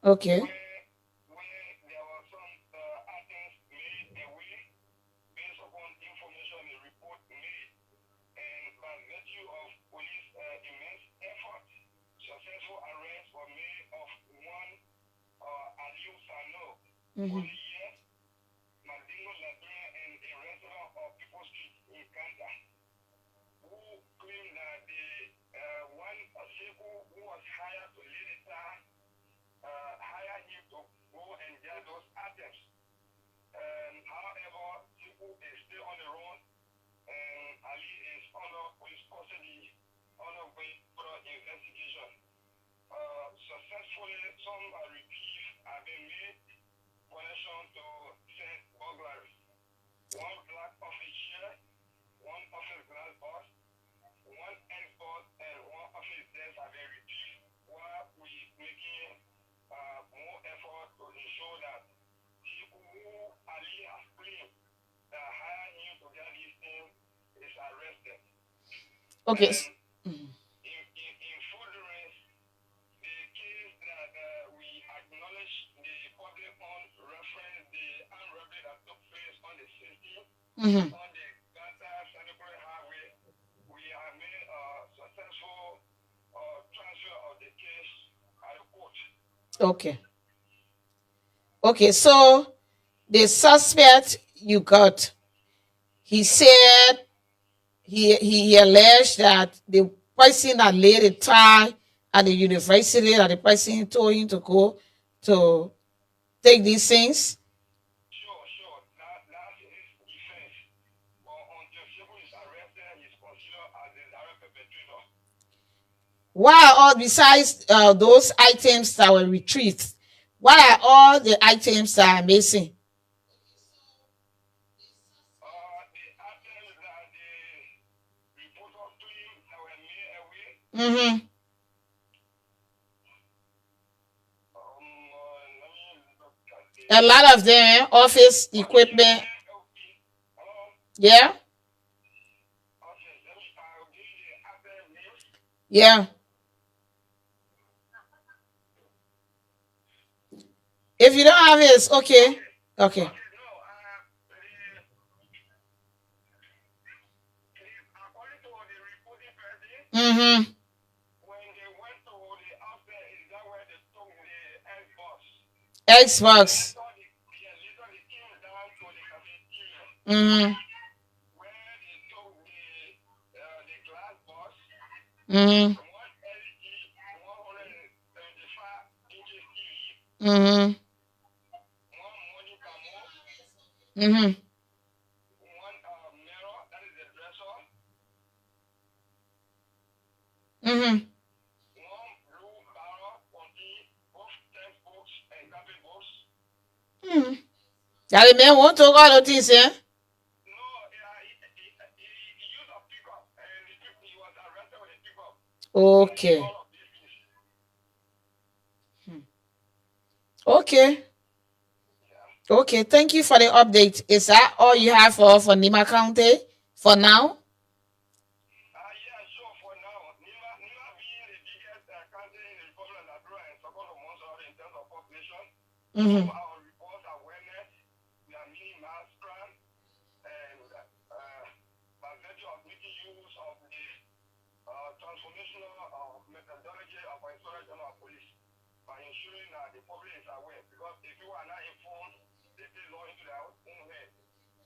Okay. Mm-hmm. Okay. Mm-hmm. Okay. Okay, so the suspect you got, he said he alleged that the person that laid a tie at the university, that the person told him to go to take these things. What are all, besides those items that were retrieved, what are all the items that are missing? Mm-hmm. A lot of them, office equipment. Yeah. Yeah. If you don't have it, it's okay. Okay. Mm-hmm. Xbox. Mm-hmm. Mm-hmm. Mm-hmm. Mm-hmm. one mirror, that is the dresser, Mm-hmm. one blue barrel contain both textbooks and copybooks. Mm-hmm. That the man won't talk all of this, eh? No, he used a pickup and he was arrested with a pickup. Okay. All of these things. Okay. Okay. Thank you for the update. Is that all you have for Nima County for now? Yeah, sure, for now. Nima being the biggest county in the Republic of Liberia and second of Montreal in terms of population. Mm-hmm. Our reports awareness, we are meeting mass crime, and by virtue of making use of the transformational methodology of our Inspector General of Police, by ensuring that the public is aware. Because if you are not informed, they take law into their own head.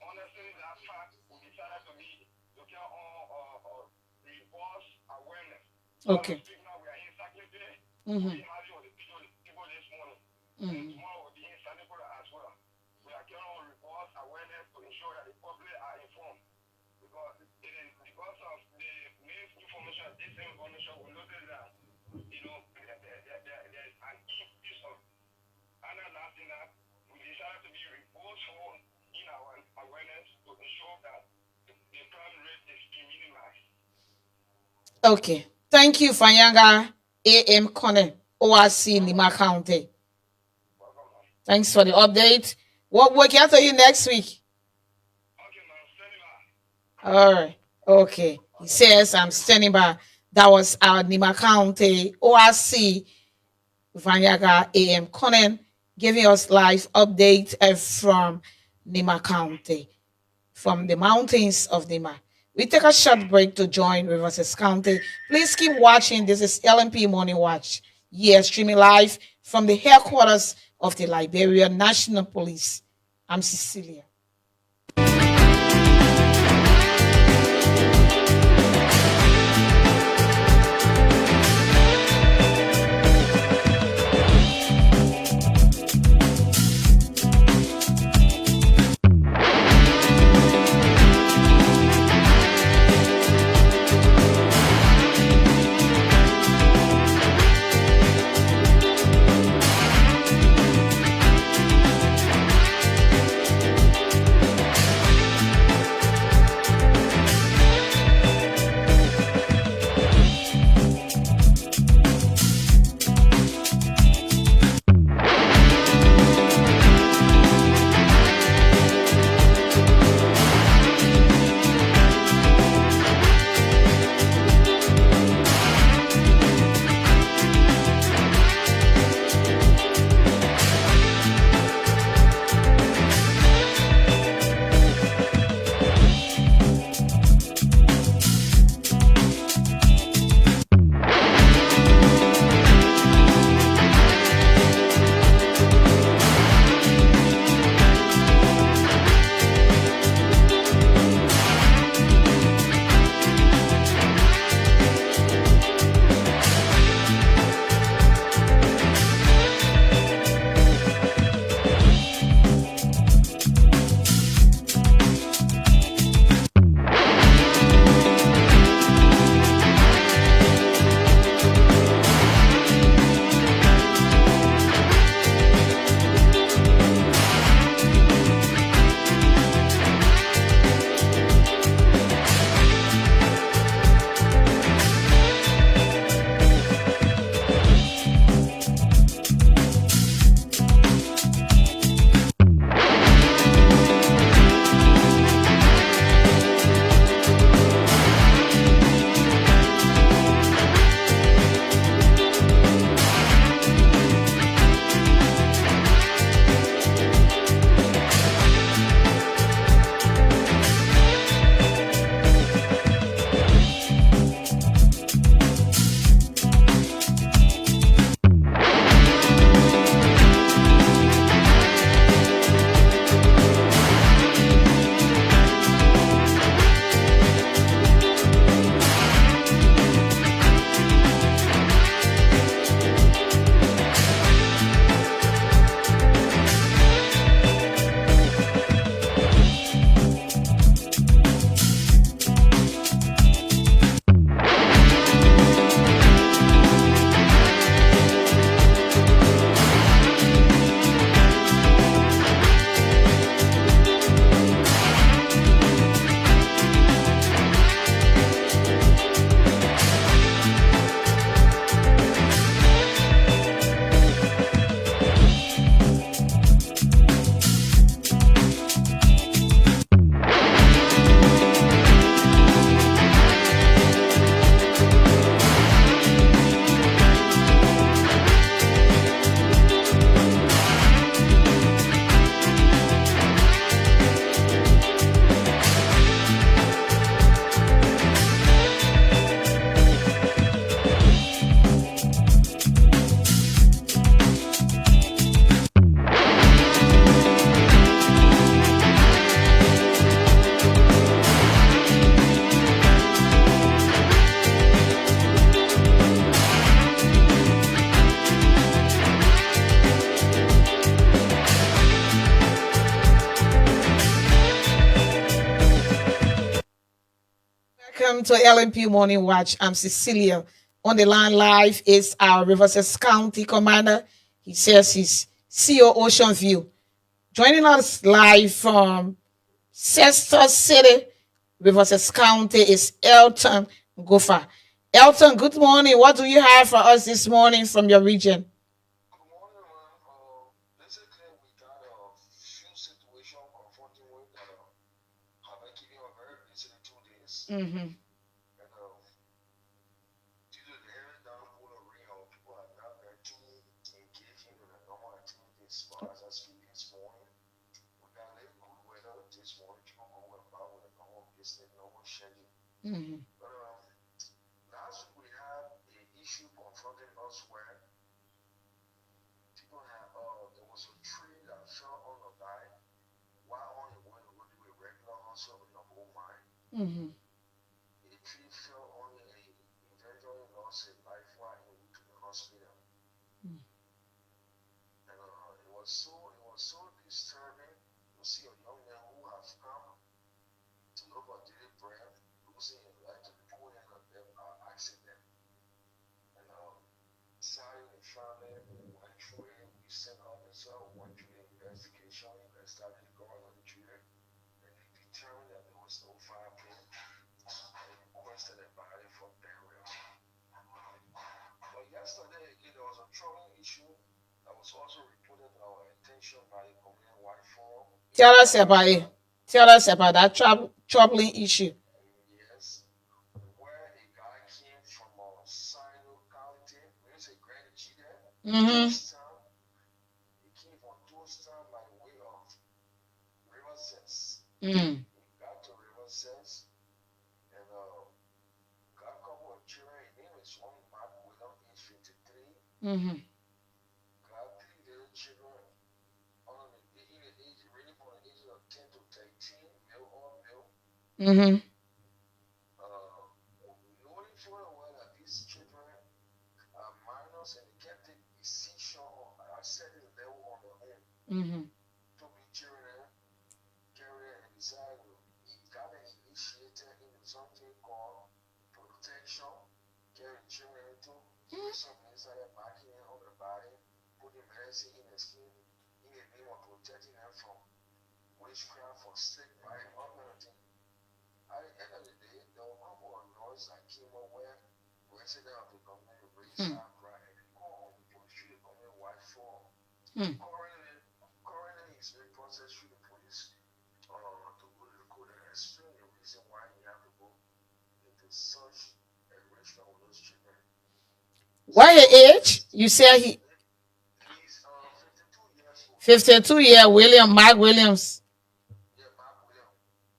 Honestly, that fact we decided to be looking on reverse awareness. Okay. Now we are in Saturday. Mm-hmm. We have the people this morning. And tomorrow we'll be in Sanibura as well. We are carrying on reverse awareness to ensure that the public are informed. Because it is because of the misinformation, disinformation, we notice that there's an increase of analyzing that. We decided to be remorseful in our awareness to ensure that the crime rate is being minimized. Okay. Thank you, Fanyanga A.M. Connor, ORC Nima County. Thanks for the update. What work out to you next week? Okay, man, standing by. All right. Okay. He says I'm standing by. That was our Nima County ORC Vanyaga A.M. Conan giving us live update from Nima County, from the mountains of Nima. We take a short break to join Riverside County. Please keep watching. This is LMP Morning Watch. Yes, streaming live from the headquarters of the Liberia National Police. I'm Cecilia. welcome to LMP Morning Watch. I'm Cecilia. On the line live is our Riverside County Commander. He says he's CO Ocean View. Joining us live from Chester City, Riverside County is Elton Gofa. Elton, good morning. What do you have for us this morning from your region? Good morning, man. Basically, we got a few situations confronting with that have been keeping us very busy in 2 days. Mm-hmm. And due to the area downpour of rain, people have not been too engaged in the normal activities. But as I speak this morning, we got a little good weather this morning. People going about with a normal business, normal schedule. Mm-hmm. But last week we had an issue confronting us where people had, there was a tree that fell on the guy while on the way to do a regular hustle in the whole mine. Mm-hmm. The tree fell on him and he eventually lost his life while he went to the hospital. Mm. And it was so disturbing to see a young man who has come to look for daily bread losing his life to the poor end of the accident. And sorry, the family went through it. We sent officer, went through the investigation, established going on the children, and they determined that there was no foul play and requested a body for burial. But yesterday, again, there was a troubling issue that was also reported to our attention by the Korean White Forum. Tell us about it. Tell us about that troubling issue. Yes, where a guy came from Sino County, there's a Grand G there. Mm-hmm. He came from Toaston by way of Riverside. Mm. He got to Riverside and got a couple of children. His name is one Mark William, age 53. Mm-hmm. Got 3 little children on the age, really from the age of 10 to 13, male or male. Mm-hmm. Knowing full well that these children are minors and they can't take decision or a certain level on their own Mm-hmm. to be children, carry and decide he got initiated into something called protection, carry children to something inside marking on the body, putting medicine in the skin, in the name of protecting them from witchcraft, for sick mind, all kind of thing. At the end of the day, there were a couple of noise that came up where residents of the community raised outcry and they called on the police through the community White Forum. Currently, it's being processed through the police to go to the court and explain the reason why you have to go into such a restaurant with those children. What age? You said he He's 52 years old. 52 year William Mark Williams. Yeah, Mark William.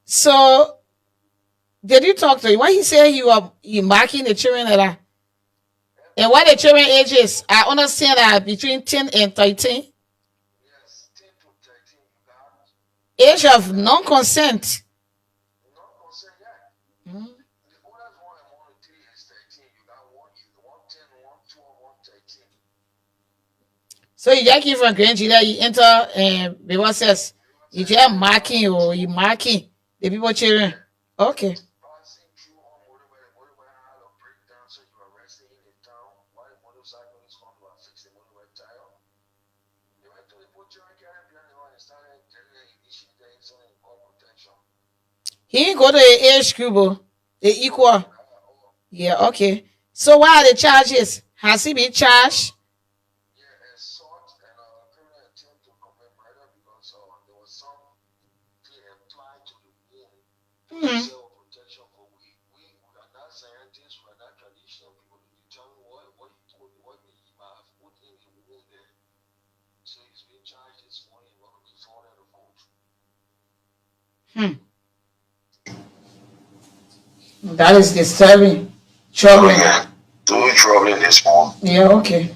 So did you talk to him? What he said he marking the children at that? And what the children ages? I understand that between 10 and 13. Yes, 10 to 13, you got Age of non-consent. not consent yet. Mm. The oldest one among the 3 is 13. You got one 10, 1 12, 1 13. So you just give from Grand Gila, you enter and Bible says you just marking or you marking the people children. Okay. Passing through on motorway, the motorway had a breakdown, so you arrested in the town. While the motorcyclists come to fix the motorway tire. They went to the butcher and carried behind the one and started telling them initiated something called protection. He didn't go to the age group, the equal. Yeah, okay. So what are the charges? Has he been charged? Yeah, assault and criminal attempt to commit murder because there was some they applied to the wound. Hmm. Cell protection, but we are not scientists, we are not traditional people to determine what he might have put in the wound there. So he's being charged this morning, welcome before the court. That is disturbing. Troubling. Yeah, too troubling this morning. Yeah, okay.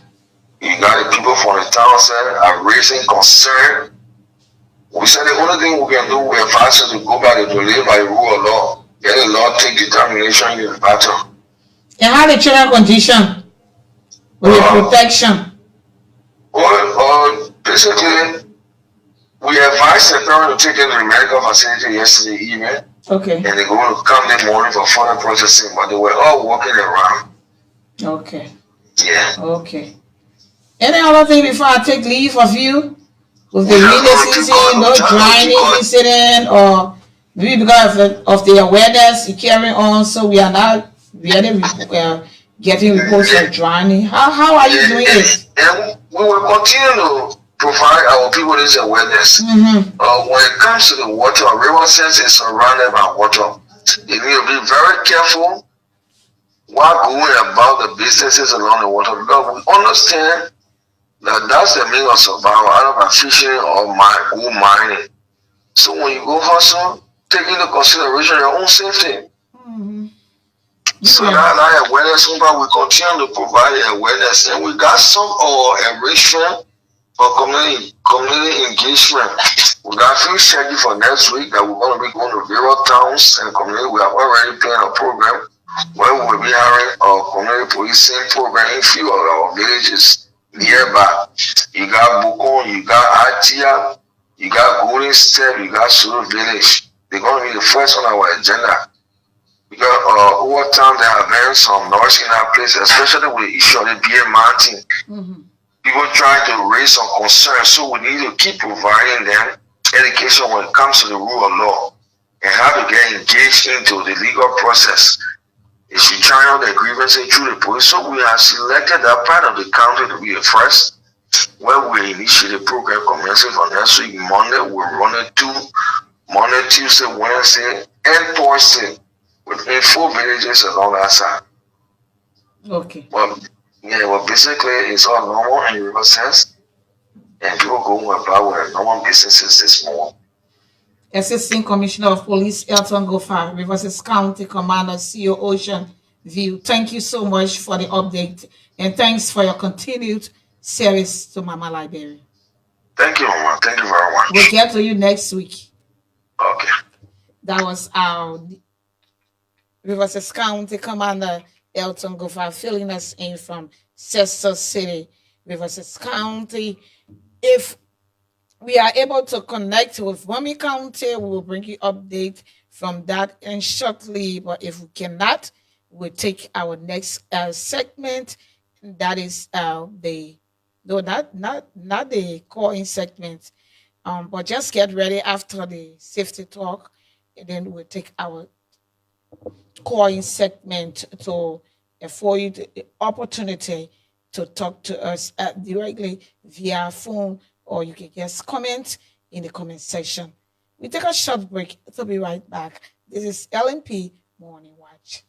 You got the people from the town said are raising concern. We said the only thing we can do, we advise you to go back to live by the rule of law. Let the law take determination in the battle. And how the children condition with the protection? Well, basically, we advised the parent to take them to the medical facility yesterday evening. Okay. And they're going to come in the morning for further processing, but they were all walking around. Okay. Yeah. Okay. Any other thing before I take leave of you? With the We are rainy going to season, God, no we are going to drowning God. incident, or maybe because of the awareness you carry on, so we are not really getting reports of drowning. How are you doing it? And we will continue to provide our people this awareness. Mm-hmm. When it comes to the water, river sense is surrounded by water. You need to be very careful while going about the businesses along the water, because we understand that that's the means of survival, either by fishing or gold mining. So when you go hustle, take into consideration your own safety. Mm-hmm. So Yeah. that awareness, we continue to provide the awareness, and we got some enrichment for community engagement. We got a few scheduled for next week that we're going to be going to rural towns and community. We are already planning a program where we'll be having a community policing program in few of our villages nearby. You got Bukon, you got Atia, you got Golden Step, you got Sulu Village. They're going to be the first on our agenda. Because over time there have been some noise in our place, especially with the issue of the beer mountain. Mm-hmm. People trying to raise some concerns, so we need to keep providing them education when it comes to the rule of law and how to get engaged into the legal process. If you try out the grievances through the police, so we have selected that part of the county to be the first, where we initiate the program commencing from next week. Monday, we're running to Monday, Tuesday, Wednesday, and Thursday within 4 villages along that side. Okay. Well, basically it's all normal in river sense, and people going about with normal businesses this morning. Assistant Commissioner of Police Elton Gofa, Rivers County Commander CEO Ocean View. Thank you so much for the update, and thanks for your continued service to Mama Liberia. Thank you, Mama. Thank you very much. We'll get to you next week. Okay. That was our Rivers County Commander Elton Gofa filling us in from Cesar City, Rivers County. If we are able to connect with Wami County, we will bring you update from that and shortly. But if we cannot, we'll take our next segment. That is the no, not the calling segment. But just get ready after the safety talk, and then we'll take our calling segment to afford you the opportunity to talk to us directly via phone, or you can just comment in the comment section. We take a short break. To be right back. This is LNP Morning Watch.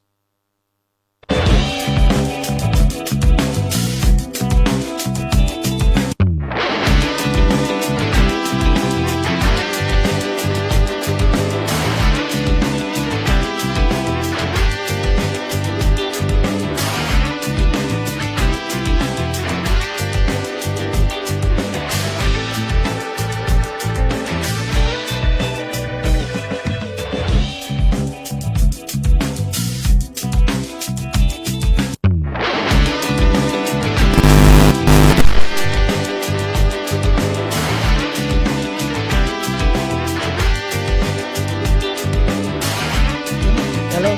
Hello?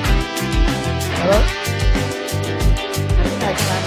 Hello? I think I can.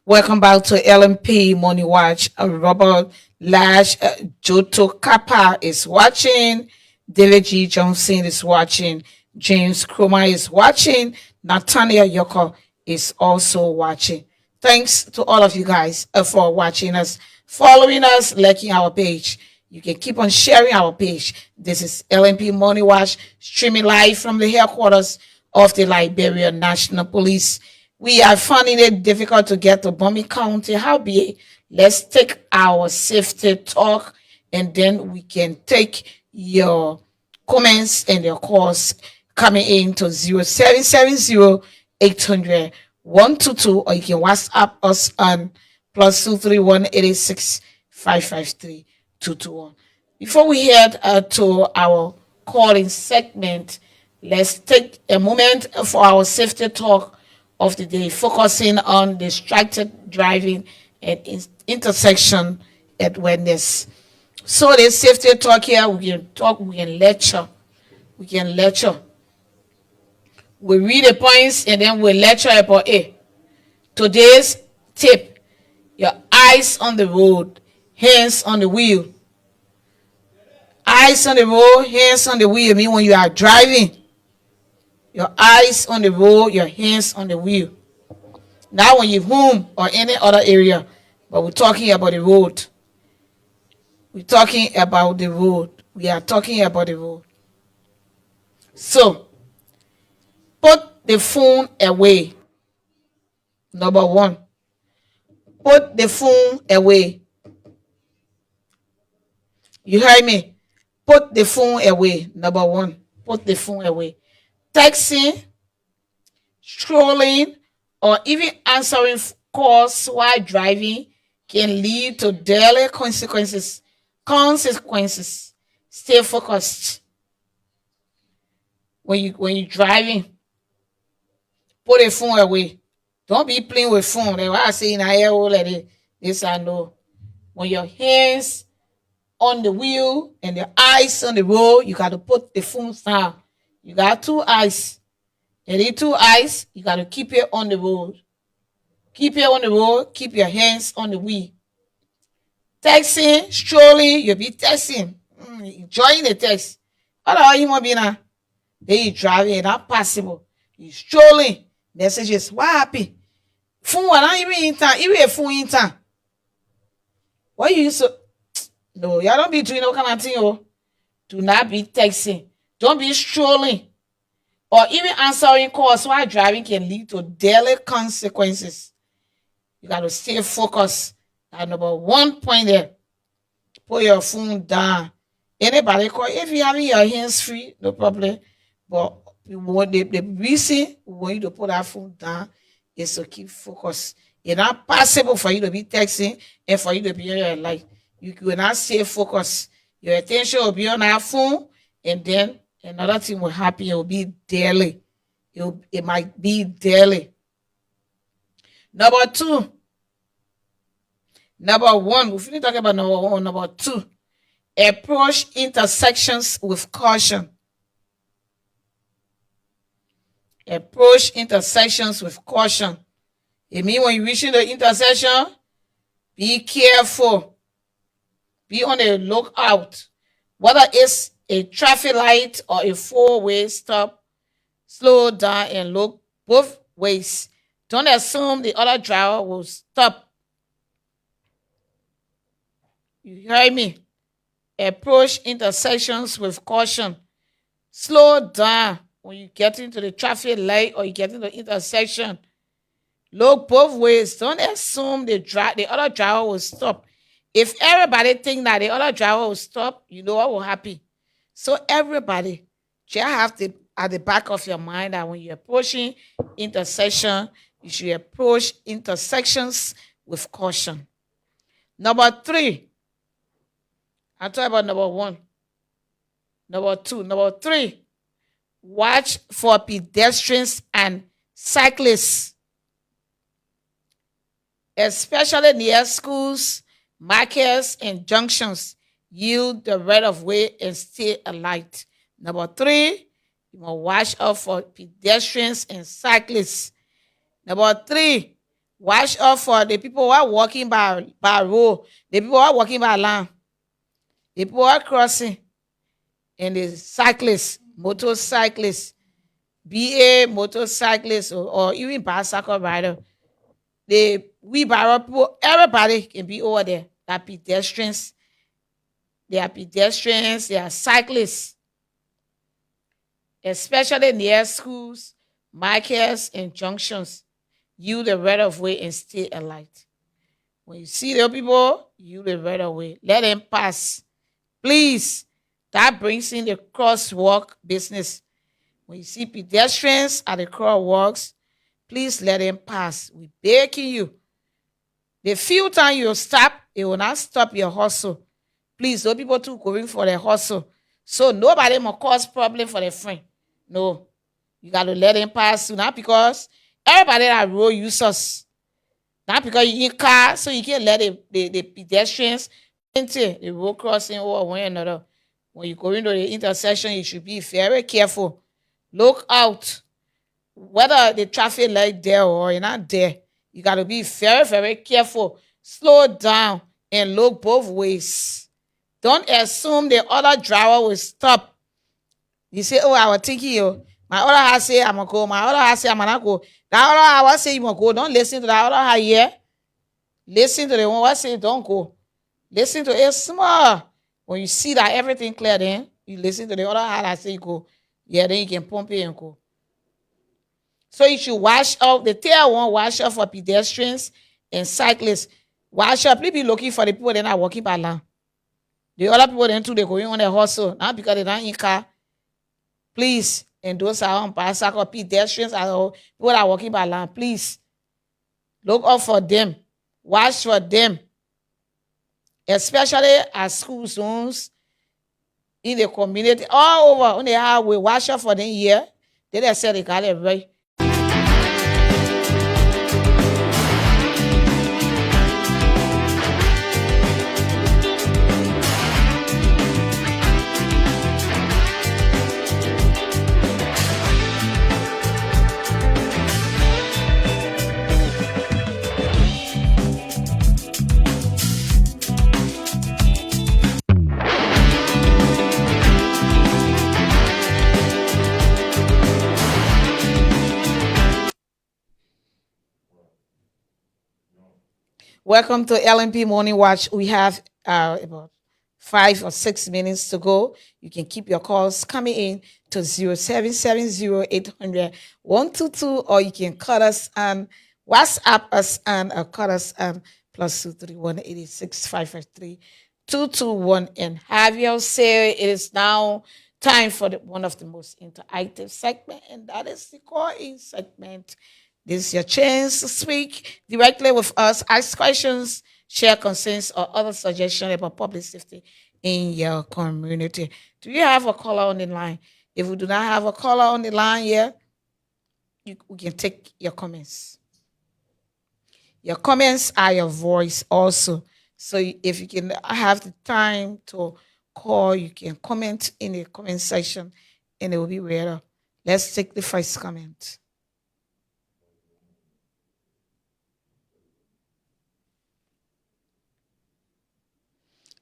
Welcome back to LMP Money Watch. Robert Lash, Joto Kappa is watching. David G. Johnson is watching. James Kroma is watching. Nathaniel Yoko is also watching. Thanks to all of you guys for watching us, following us, liking our page. You can keep on sharing our page. This is LMP Money Watch, streaming live from the headquarters of the Liberia National Police. we are finding it difficult to get to Bombay County. Howbeit, let's take our safety talk, and then we can take your comments and your calls coming in to 0770 800 122, or you can WhatsApp us on +231 886 553 221. Before we head to our calling segment, let's take a moment for our safety talk of the day, focusing on distracted driving and intersection awareness. So the safety talk here, we can talk, we can lecture, we can lecture. We read the points and then we lecture about it. Today's tip: your eyes on the road, hands on the wheel. Eyes on the road, hands on the wheel. Mean when you are driving, your eyes on the road, your hands on the wheel. Not when you're home or any other area, but we're talking about the road. We're talking about the road. We are talking about the road. So, put the phone away. Number one, put the phone away. You heard me? Put the phone away. Number one, put the phone away. Texting, scrolling, or even answering calls while driving can lead to daily consequences. Stay focused. When you're driving, put the phone away. Don't be playing with phone. Like what I say in air like this I know. When your hands on the wheel and your eyes on the road, you got to put the phone down. You got two eyes. And the two eyes, you got to keep it on the road. Keep it on the road. Keep your hands on the wheel. Texting, strolling, you'll be texting. Enjoying the text. Otherwise, you won't be now. Then you driving, it's not possible. You strolling. Messages, what happened? Phone, not even in time. Even a phone in time. What you used to... No, y'all don't be doing no kind of thing, oh. Do not be texting. Don't be strolling. Or even answering calls while driving can lead to daily consequences. You got to stay focused. That number one point there. Put your phone down. Anybody call, if you having your hands free, no problem. But the reason we want you to put that phone down is to keep focus. It's not possible for you to be texting and for you to be on your life. You will not stay focused. Your attention will be on that phone, and then another thing will happen. It will be daily. It might be daily. Number one, we finish talking about number one. Number two, approach intersections with caution. Approach intersections with caution. It means when you reach the intersection, be careful. Be on the lookout. Whether it's a traffic light or a four-way stop, slow down and look both ways. Don't assume the other driver will stop. You hear me? Approach intersections with caution. Slow down when you get into the traffic light or you get into the intersection. Look both ways. Don't assume the other driver will stop. If everybody think that the other driver will stop, you know what will happen. So everybody, you have to at the back of your mind that when you're approaching intersection, you should approach intersections with caution. Number three, I talked about number one. Number two, number three, watch for pedestrians and cyclists, especially near schools, markets, and junctions. Yield the right of way and stay alert. Number three, you must watch out for pedestrians and cyclists. Number three, watch out for the people who are walking by road, the people who are walking by land, the people who are crossing, and the cyclists, motorcyclists, BA motorcyclists, or even bicycle rider. The wheelbarrow people, everybody can be over there. There are pedestrians, there are cyclists, especially near schools, markets, and junctions. you the right of way and stay a light. When you see the people, you the right of way. Let them pass. Please. That brings in the crosswalk business. When you see pedestrians at the crosswalks, please let them pass. We begging you. The few time you stop, it will not stop your hustle. Please, those people too going for their hustle. So nobody must cause problem for their friend. No. You got to let them pass through. Not because everybody that road users. Not because you in car, so you can't let the pedestrians enter the road crossing or one another. When you go into the intersection, you should be very careful. Look out. Whether the traffic light there or you're not there, you got to be very, very careful. Slow down and look both ways. Don't assume the other driver will stop. You say, oh, I was thinking you. My other half say I'm gonna go. My other half say I'm gonna go. That other half say you gonna go. Don't listen to that other half here. Listen to the one what say don't go. Listen to it small. When you see that everything clear, then you listen to the other half that say go. Yeah, then you can pump it and go. So you should watch out. The tail one, watch out for pedestrians and cyclists. Watch out. Please be looking for the people that are walking by land. The other people then too, they going on their hustle. Not because they don't in car. Please. And those are on bicycle, pedestrians are people that are walking by land. Please. Look out for them. Watch for them. Especially at school zones, in the community, all over on the highway. Watch out for them here. They said they got it right. Welcome to LMP Morning Watch. We have about 5 or 6 minutes to go. You can keep your calls coming in to 0770-800-122, or you can call us and WhatsApp us and call us and +231-86-553-221 and have your say. It is now time for one of the most interactive segment, and that is the call-in segment. This is your chance to speak directly with us, ask questions, share concerns, or other suggestions about public safety in your community. Do you have a caller on the line? If we do not have a caller on the line here, we can take your comments. Your comments are your voice also. So if you can have the time to call, you can comment in the comment section and it will be read. Let's take the first comment.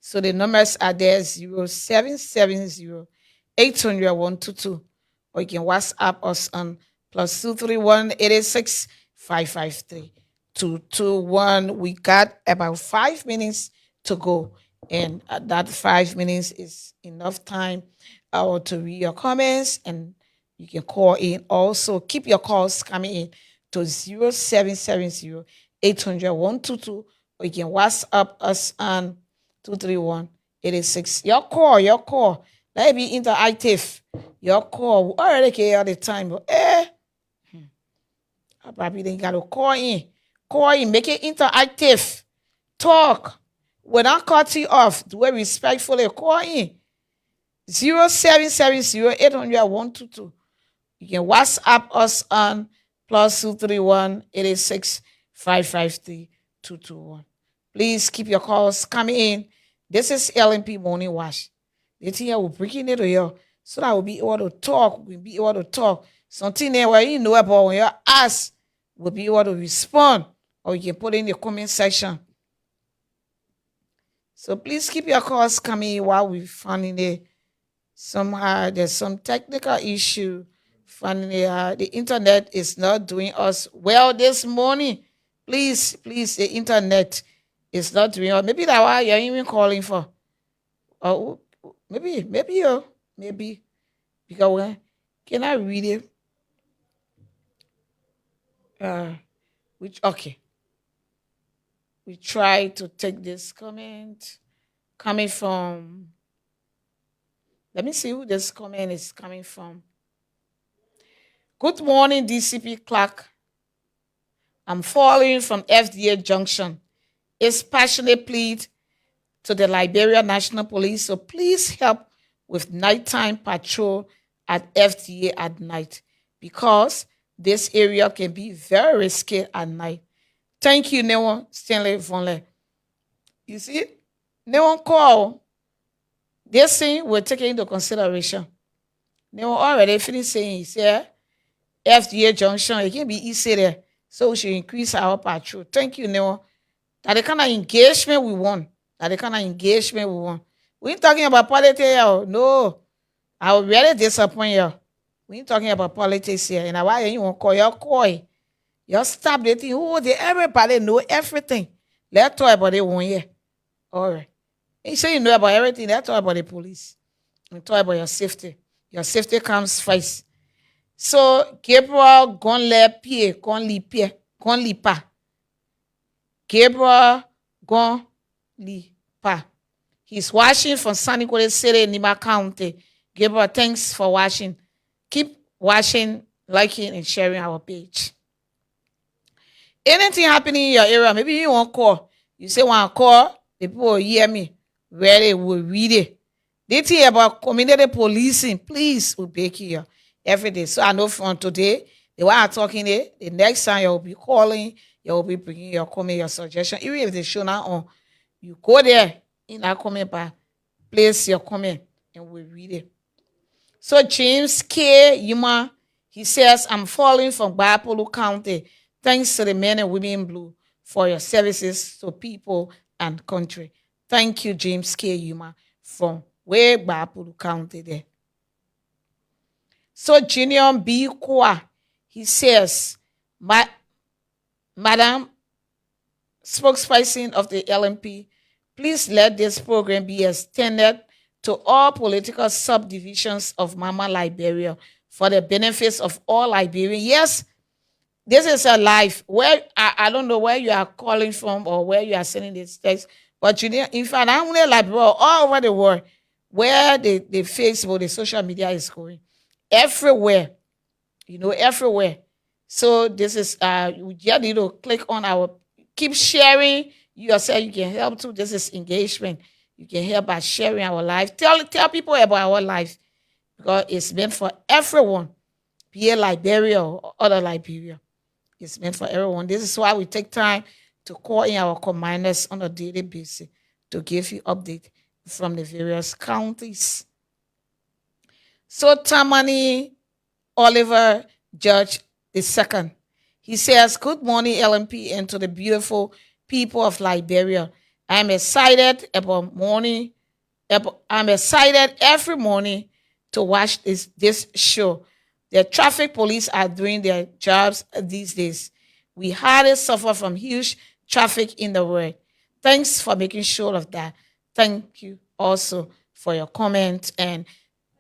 So the numbers are there 0770-800-122, or you can WhatsApp us on +231-86-553-221. We got about 5 minutes to go, and that 5 minutes is enough time to read your comments, and you can call in. Also, keep your calls coming in to 0770-800-122, or you can WhatsApp us on 231-86. Your call. Let it be interactive. Your call. We already care all the time, but I probably then gotta call in. Call in, make it interactive. Talk. When I cut you off, do it respectfully. Call in. 0770-800-122. You can WhatsApp us on +231-86-553-221. Please keep your calls coming in. This is LMP Morning Watch. The thing will breaking it here so that we'll be able to talk. We'll be able to talk. Something there where you know about when you're asked, we'll be able to respond, or you can put it in the comment section. So please keep your calls coming in while we're finding it. Somehow there's some technical issue. Finding it, the internet is not doing us well this morning. Please, the internet. It's not doing it. Maybe that's why you're even calling for. Oh, maybe. Because when can I read it? Which okay. We try to take this comment coming from. Let me see who this comment is coming from. Good morning, DCP Clark. I'm following from FDA Junction. It's passionate plea to the Liberia National Police, so please help with nighttime patrol at FDA at night because this area can be very risky at night. Thank you, Neon Stanley Vonley. You see, Neon call. This thing we're taking into consideration. Neon already finished saying, yeah, FDA Junction, it can be easy there. So we should increase our patrol. Thank you, Neon. That the kind of engagement we want. That the kind of engagement we want. We ain't talking about politics here. No. I will really disappoint you. We ain't talking about politics here. And why you want to call your coy? You stop the thing. Oh, everybody know everything. Let's talk about it 1 year. All right. You say you know about everything. Let's talk about the police. And talk about your safety. Your safety comes first. So, Gabriel Gonlipa. Gabriel Gonlipa. He's watching from San Nicolas City, Nima County. Gabriel, thanks for watching. Keep watching, liking, and sharing our page. Anything happening in your area, maybe you want to call. You say, want to call, the people will hear me. Where they will read it. They tell you about community policing. Please, we beg you every day. So I know from today, the way I'm talking there, the next time you'll be calling, you'll be bringing your comment, your suggestion. Even if they show now on, you go there in that comment bar, place your comment, and we read it. So James K. Yuma, he says, I'm falling from Bapolo County. Thanks to the men and women in blue for your services to people and country. Thank you, James K. Yuma, from way Bapolo County there. So Junior B. Kwa, he says, Madam spokesperson of the LMP, please let this program be extended to all political subdivisions of Mama Liberia for the benefits of all Liberians. Yes, this is a life where I don't know where you are calling from or where you are sending this text, but in fact, I'm only Liberia all over the world where the Facebook, the social media is going. Everywhere, everywhere. So this is you just need to click on our, keep sharing. You yourself, you can help too. This is engagement. You can help by sharing our life. Tell people about our life because it's meant for everyone, be it Liberia or other Liberia. It's meant for everyone. This is why we take time to call in our commanders on a daily basis to give you update from the various counties. So Tamani Oliver Judge II, he says, good morning, LMP, and to the beautiful people of Liberia. I'm excited I'm excited every morning to watch this show. The traffic police are doing their jobs these days. We hardly suffer from huge traffic in the world. Thanks for making sure of that. Thank you also for your comment. And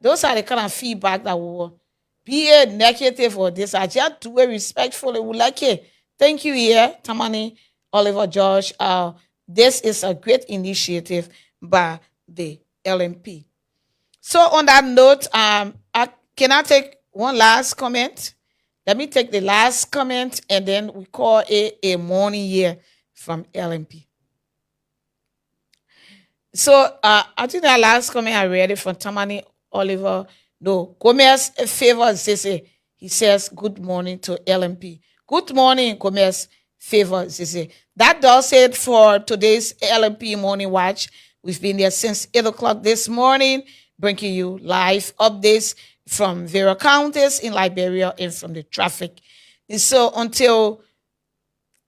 those are the kind of feedback that will be a negative or this. I just do it respectfully. We like it. Thank you here, Tamani Oliver George. This is a great initiative by the LMP. So on that note, can I take one last comment? Let me take the last comment and then we call it a morning here from LMP. So I think that last comment I read it from Tamani Oliver. No, Gomez Favor Zese. He says, good morning to LMP. Good morning, Gomez Favor Zese. That does it for today's LMP Morning Watch. We've been there since 8 o'clock this morning, bringing you live updates from various counties in Liberia and from the traffic. And so until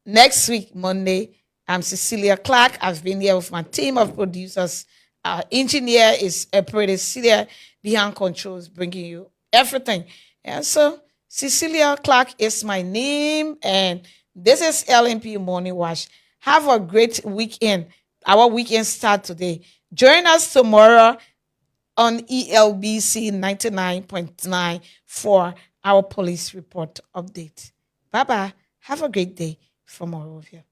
next week, Monday, I'm Cecilia Clark. I've been here with my team of producers. Our engineer is Pretty Celia behind controls, bringing you everything. And so Cecilia Clark is my name, and this is LMP Morning Watch. Have a great weekend. Our weekend start today. Join us tomorrow on ELBC 99.9 for our police report update. Bye-bye. Have a great day. from Morovia.